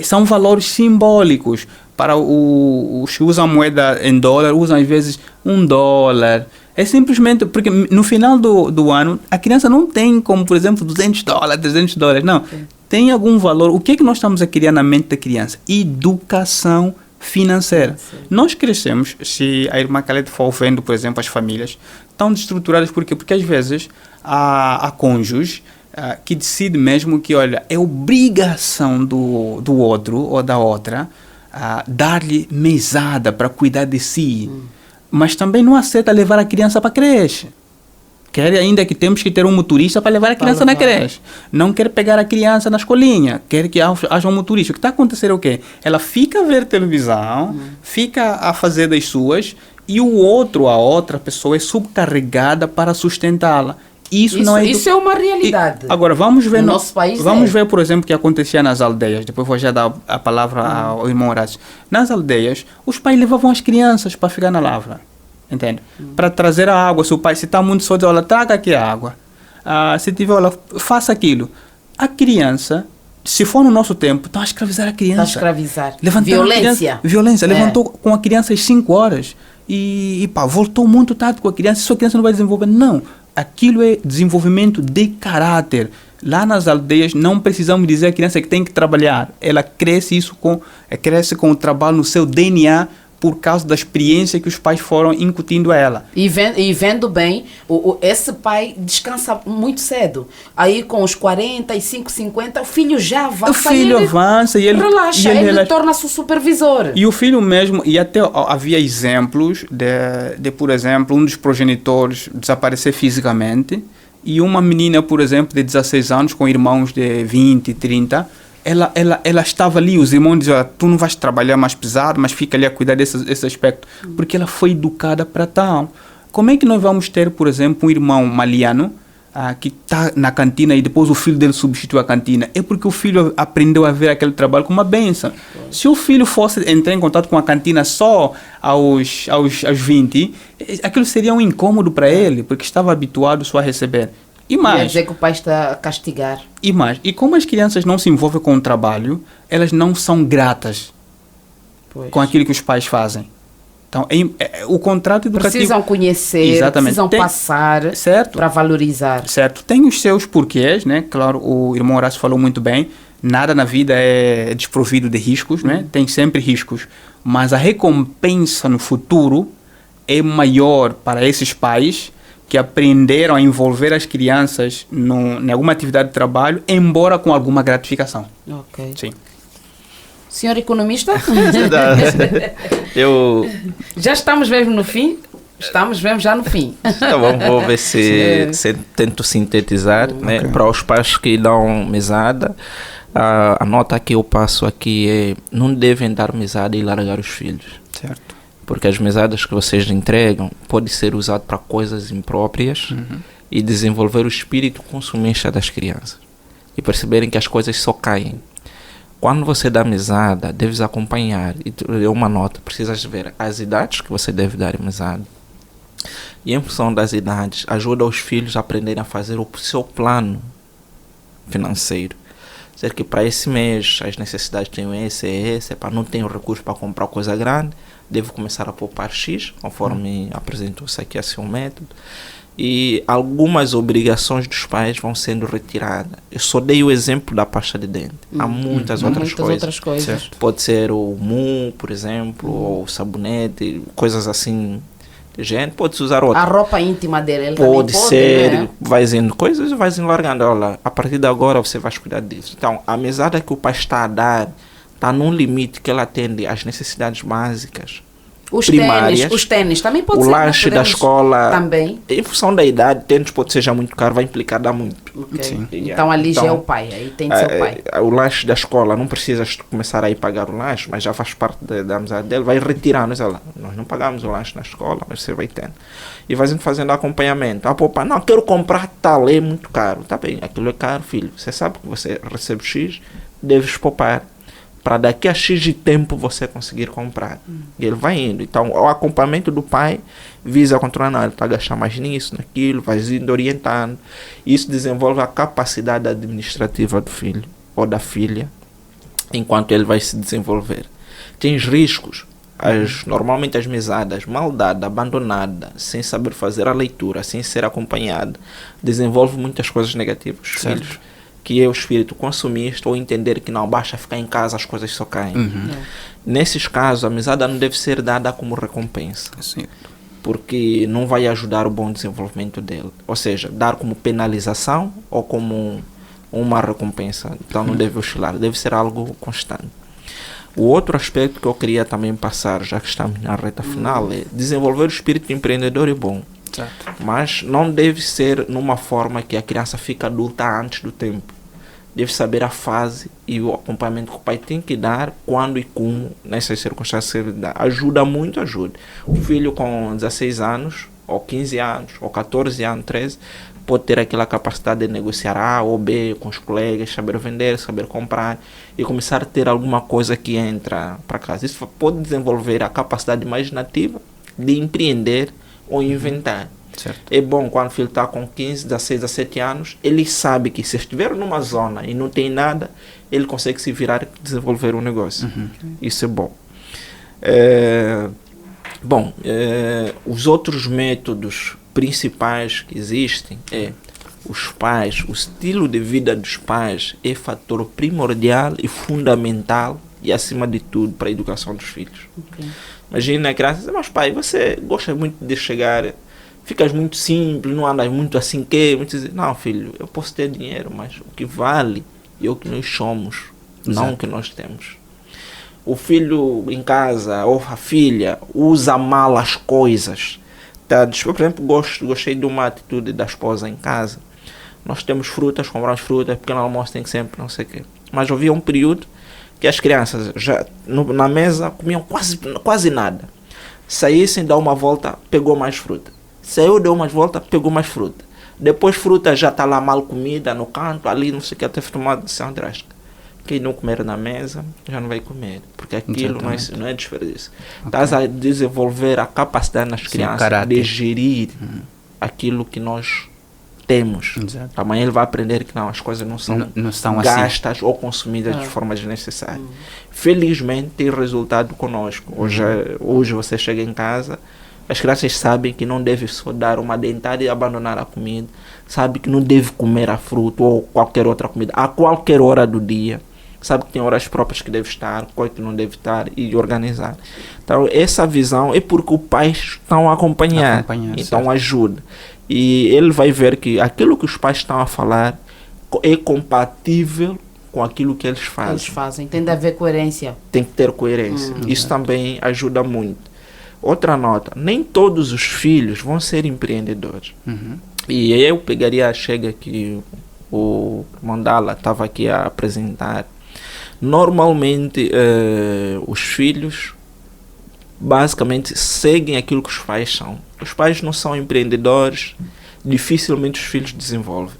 São valores simbólicos. Para os que usam moeda em dólar, usam às vezes $1. É simplesmente porque no final do ano a criança não tem como, por exemplo, $200, $300. Não. Tem algum valor. O que é que nós estamos a criar na mente da criança? Educação financeira. Nós crescemos, se a irmã Calete for vendo, por exemplo, as famílias estão desestruturadas. Por quê? Porque às vezes há cônjuges que decide mesmo que, olha, é obrigação do outro ou da outra dar-lhe mesada para cuidar de si. Mas também não aceita levar a criança para a creche. Quer ainda que temos que ter um motorista para levar a criança na creche. Não quer pegar a criança na escolinha. Quer que haja um motorista. O que está acontecendo é o quê? Ela fica a ver televisão, fica a fazer das suas, e a outra pessoa é subcarregada para sustentá-la. Isso é uma realidade. Agora, vamos ver no nosso país. Vamos ver, por exemplo, o que acontecia nas aldeias. Depois vou já dar a palavra ao irmão Horácio. Nas aldeias, os pais levavam as crianças para ficar na lavra. entende? Para trazer a água, se o pai está muito só, diz, olha, traga aqui a água. Se tiver, olha, faça aquilo. A criança, se for no nosso tempo, estão a escravizar a criança. Está a escravizar. Violência. Levantou com a criança às 5 horas e voltou muito tarde com a criança, só a criança não vai desenvolver. Não, aquilo é desenvolvimento de caráter. Lá nas aldeias não precisamos dizer à criança que tem que trabalhar. Ela cresce com o trabalho no seu DNA por causa da experiência que os pais foram incutindo a ela. E vendo bem, esse pai descansa muito cedo. Aí com os 45, 50, o filho já avança. O filho avança e ele relaxa, ele torna-se o supervisor. E o filho mesmo, e até havia exemplos de, por exemplo, um dos progenitores desaparecer fisicamente e uma menina, por exemplo, de 16 anos com irmãos de 20, 30, ela estava ali, os irmãos diziam, tu não vais trabalhar mais pesado, mas fica ali a cuidar desse aspecto, porque ela foi educada para tal. Como é que nós vamos ter, por exemplo, um irmão maliano que está na cantina e depois o filho dele substitui a cantina? É porque o filho aprendeu a ver aquele trabalho como uma bênção. Se o filho fosse entrar em contato com a cantina só aos 20, aquilo seria um incômodo para ele, porque estava habituado só a receber. E mais, quer dizer que o pai está a castigar. E como as crianças não se envolvem com o trabalho, elas não são gratas com aquilo que os pais fazem. Então, o contrato educativo... Precisam conhecer, precisam passar para valorizar. Certo. Tem os seus porquês, né? Claro, o irmão Horácio falou muito bem, nada na vida é desprovido de riscos, né? Tem sempre riscos. Mas a recompensa no futuro é maior para esses pais que aprenderam a envolver as crianças em alguma atividade de trabalho, embora com alguma gratificação. Ok. Sim. Senhor economista? Já estamos mesmo no fim? Estamos mesmo já no fim. Tá bom, vou ver se tento sintetizar. Né? Para os pais que dão mesada, a nota que eu passo aqui é: não devem dar mesada e largar os filhos. Certo. Porque as mesadas que vocês entregam podem ser usadas para coisas impróprias e desenvolver o espírito consumista das crianças. E perceberem que as coisas só caem. Quando você dá mesada, deves acompanhar. E é uma nota, precisas ver as idades que você deve dar mesada. E em função das idades, ajuda os filhos a aprenderem a fazer o seu plano financeiro. Dizer que para esse mês as necessidades têm esse, para não ter recurso para comprar coisa grande, devo começar a poupar X, conforme apresentou-se aqui assim um método. E algumas obrigações dos pais vão sendo retiradas. Eu só dei o exemplo da pasta de dente. Há muitas outras coisas. Certo. Pode ser o mu, por exemplo, ou o sabonete, coisas assim. Gente, pode-se usar outra. A roupa íntima dele, ele pode ser, né? vai dizendo coisas e vai largando. Olha, a partir de agora você vai cuidar disso. Então, a mesada que o pai está a dar está num limite que ela atende às necessidades básicas. Os primárias, os tênis também pode ser. O lanche da escola. Também. Em função da idade, tênis pode ser já muito caro, vai implicar dar muito. Okay. Sim. Então ali já é o pai, aí tem de ser o pai. O lanche da escola, não precisas começar a ir pagar o lanche, mas já faz parte da amizade dele, vai retirando. Nós não pagamos o lanche na escola, mas você vai tendo. E vai fazendo acompanhamento. Pai, não, quero comprar tal, é muito caro. Tá bem, aquilo é caro, filho. Você sabe que você recebe X, deves poupar. Para daqui a X de tempo você conseguir comprar. E ele vai indo. Então, o acompanhamento do pai visa controlar, não, ele está a gastar mais nisso, naquilo, vai indo orientando. Isso desenvolve a capacidade administrativa do filho ou da filha, enquanto ele vai se desenvolver. Tem os riscos. Normalmente as mesadas mal dadas, abandonadas, sem saber fazer a leitura, sem ser acompanhada, desenvolve muitas coisas negativas. Os filhos, que é o espírito consumista, ou entender que não basta ficar em casa, as coisas só caem. Nesses casos, a mesada não deve ser dada como recompensa, porque não vai ajudar o bom desenvolvimento dele. Ou seja, dar como penalização ou como uma recompensa. Então não deve oscilar, deve ser algo constante. O outro aspecto que eu queria também passar, já que estamos na reta final, é desenvolver o espírito empreendedor e bom. Mas não deve ser numa forma que a criança fica adulta antes do tempo. Deve saber a fase e o acompanhamento que o pai tem que dar, quando e como, nessas circunstâncias. Ajuda muito, ajuda. O filho com 16 anos, ou 15 anos, ou 14 anos, 13, pode ter aquela capacidade de negociar A ou B com os colegas, saber vender, saber comprar e começar a ter alguma coisa que entra para casa. Isso pode desenvolver a capacidade imaginativa de empreender ou inventar. Certo. É bom quando o filho está com 15, 16, 17 anos, ele sabe que se estiver numa zona e não tem nada, ele consegue se virar e desenvolver um negócio. Isso é bom. Os outros métodos principais que existem os pais, o estilo de vida dos pais é fator primordial e fundamental e acima de tudo para a educação dos filhos. Imagina a criança diz, mas pai, você gosta muito de chegar, ficas muito simples, não andas muito assim que... Não, filho, eu posso ter dinheiro, mas o que vale é o que nós somos, não o que nós temos. O filho em casa, ou a filha, usa mal as coisas. Tá? Por exemplo, gostei de uma atitude da esposa em casa. Nós temos frutas, compramos frutas, pequeno almoço tem que sempre, não sei o quê. Mas havia um período que as crianças já na mesa comiam quase nada. Saíssem, dá uma volta, pegou mais fruta. Saiu, deu umas voltas, pegou mais fruta. Depois fruta já está lá mal comida no canto, ali, não sei o que, até tomar decisão drástica. Quem não comer na mesa já não vai comer, porque aquilo não é desperdício. Estás a desenvolver a capacidade nas crianças de gerir aquilo que nós temos. Exato. Amanhã ele vai aprender que não, as coisas não são gastas assim, ou consumidas de forma desnecessária. Felizmente tem resultado conosco. Hoje você chega em casa, as crianças sabem que não deve só dar uma dentada e abandonar a comida, sabe que não deve comer a fruta ou qualquer outra comida a qualquer hora do dia, sabe que tem horas próprias que deve estar, qual que não deve estar e organizar. Então essa visão é porque os pais estão a acompanhar então certo. Ajuda. E ele vai ver que aquilo que os pais estão a falar é compatível com aquilo que eles fazem. Tem de haver coerência. Tem que ter coerência. Isso também ajuda muito. Outra nota, nem todos os filhos vão ser empreendedores. E eu pegaria, chega que o Mandala estava aqui a apresentar. Normalmente, os filhos basicamente seguem aquilo que os pais são. Os pais não são empreendedores, dificilmente os filhos desenvolvem.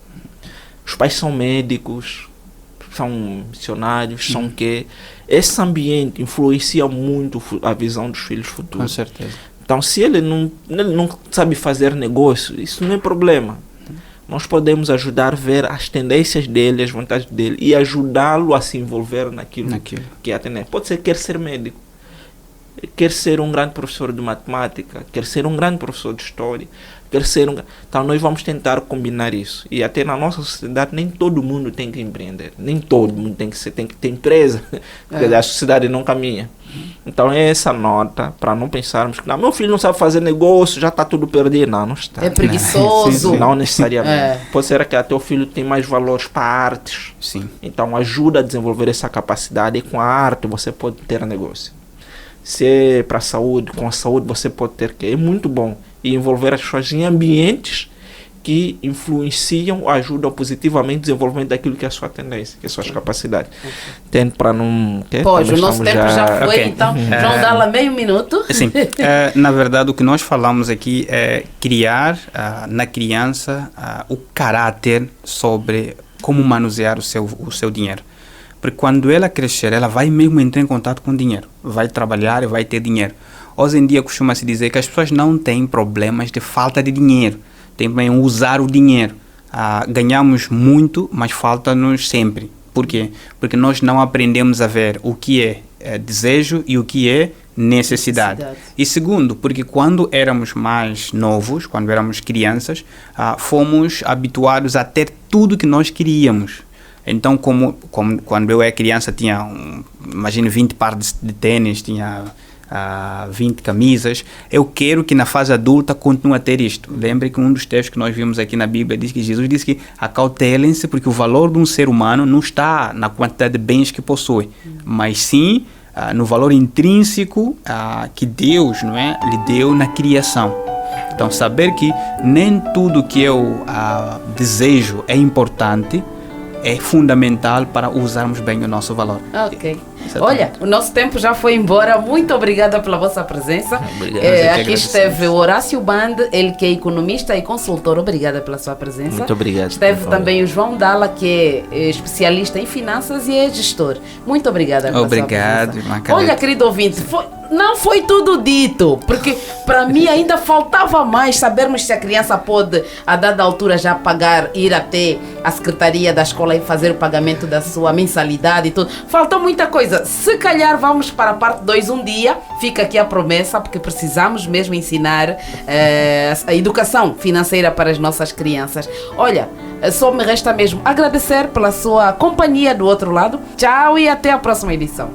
Os pais são médicos, são missionários, são quê? Esse ambiente influencia muito a visão dos filhos futuros. Com certeza. Então, se ele não sabe fazer negócio, isso não é problema. Nós podemos ajudar a ver as tendências dele, as vontades dele e ajudá-lo a se envolver naquilo que é a tendência. Pode ser que quer ser médico, quer ser um grande professor de matemática, quer ser um grande professor de história, quer ser Então nós vamos tentar combinar isso. E até na nossa sociedade nem todo mundo tem que empreender, nem todo mundo tem que ter empresa, porque a sociedade não caminha. Então é essa nota para não pensarmos que meu filho não sabe fazer negócio, já está tudo perdido. Não está. É preguiçoso. Não necessariamente. Pode ser que até o filho tem mais valores para artes. Sim. Então ajuda a desenvolver essa capacidade e com a arte você pode ter negócio. Se é para a saúde, com a saúde você pode ter que é muito bom e envolver as pessoas em ambientes que influenciam, ajudam positivamente o desenvolvimento daquilo que é a sua tendência, que é as suas capacidades. Tendo para não... Pois, o nosso tempo já foi, então João Dalla, meio minuto. Sim, na verdade o que nós falamos aqui é criar na criança o caráter sobre como manusear o seu dinheiro. Porque quando ela crescer, ela vai mesmo entrar em contato com o dinheiro, vai trabalhar e vai ter dinheiro. Hoje em dia costuma-se dizer que as pessoas não têm problemas de falta de dinheiro, tem também usar o dinheiro. Ganhamos muito, mas falta-nos sempre. Por quê? Porque nós não aprendemos a ver o que é desejo e o que é necessidade. E segundo, porque quando éramos mais novos, quando éramos crianças, fomos habituados a ter tudo que nós queríamos. Então, como quando eu era criança, tinha, imagine, 20 pares de tênis, tinha 20 camisas. Eu quero que na fase adulta continue a ter isto. Lembre que um dos textos que nós vimos aqui na Bíblia diz que Jesus disse que acautelem-se, porque o valor de um ser humano não está na quantidade de bens que possui, mas sim no valor intrínseco que Deus lhe deu na criação. Então, saber que nem tudo que eu desejo é importante é fundamental para usarmos bem o nosso valor. Ok. Olha, o nosso tempo já foi embora. Muito obrigada pela vossa presença. Aqui esteve o Horácio Band, ele que é economista e consultor. Obrigada pela sua presença. Muito obrigado. Esteve também o João Dalla, que é especialista em finanças e é gestor. Muito obrigada pela sua presença. Obrigado. Olha, querido ouvinte, não foi tudo dito, porque para mim ainda faltava mais sabermos se a criança pode, a dada altura, já pagar, ir até a secretaria da escola e fazer o pagamento da sua mensalidade e tudo. Faltou muita coisa. Se calhar vamos para a parte 2 um dia, fica aqui a promessa, porque precisamos mesmo ensinar a educação financeira para as nossas crianças. Olha, só me resta mesmo agradecer pela sua companhia do outro lado. Tchau e até a próxima edição.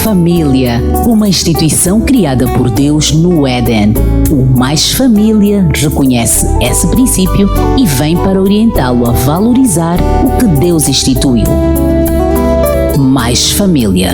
Família, uma instituição criada por Deus no Éden. O Mais Família reconhece esse princípio e vem para orientá-lo a valorizar o que Deus instituiu. Mais Família.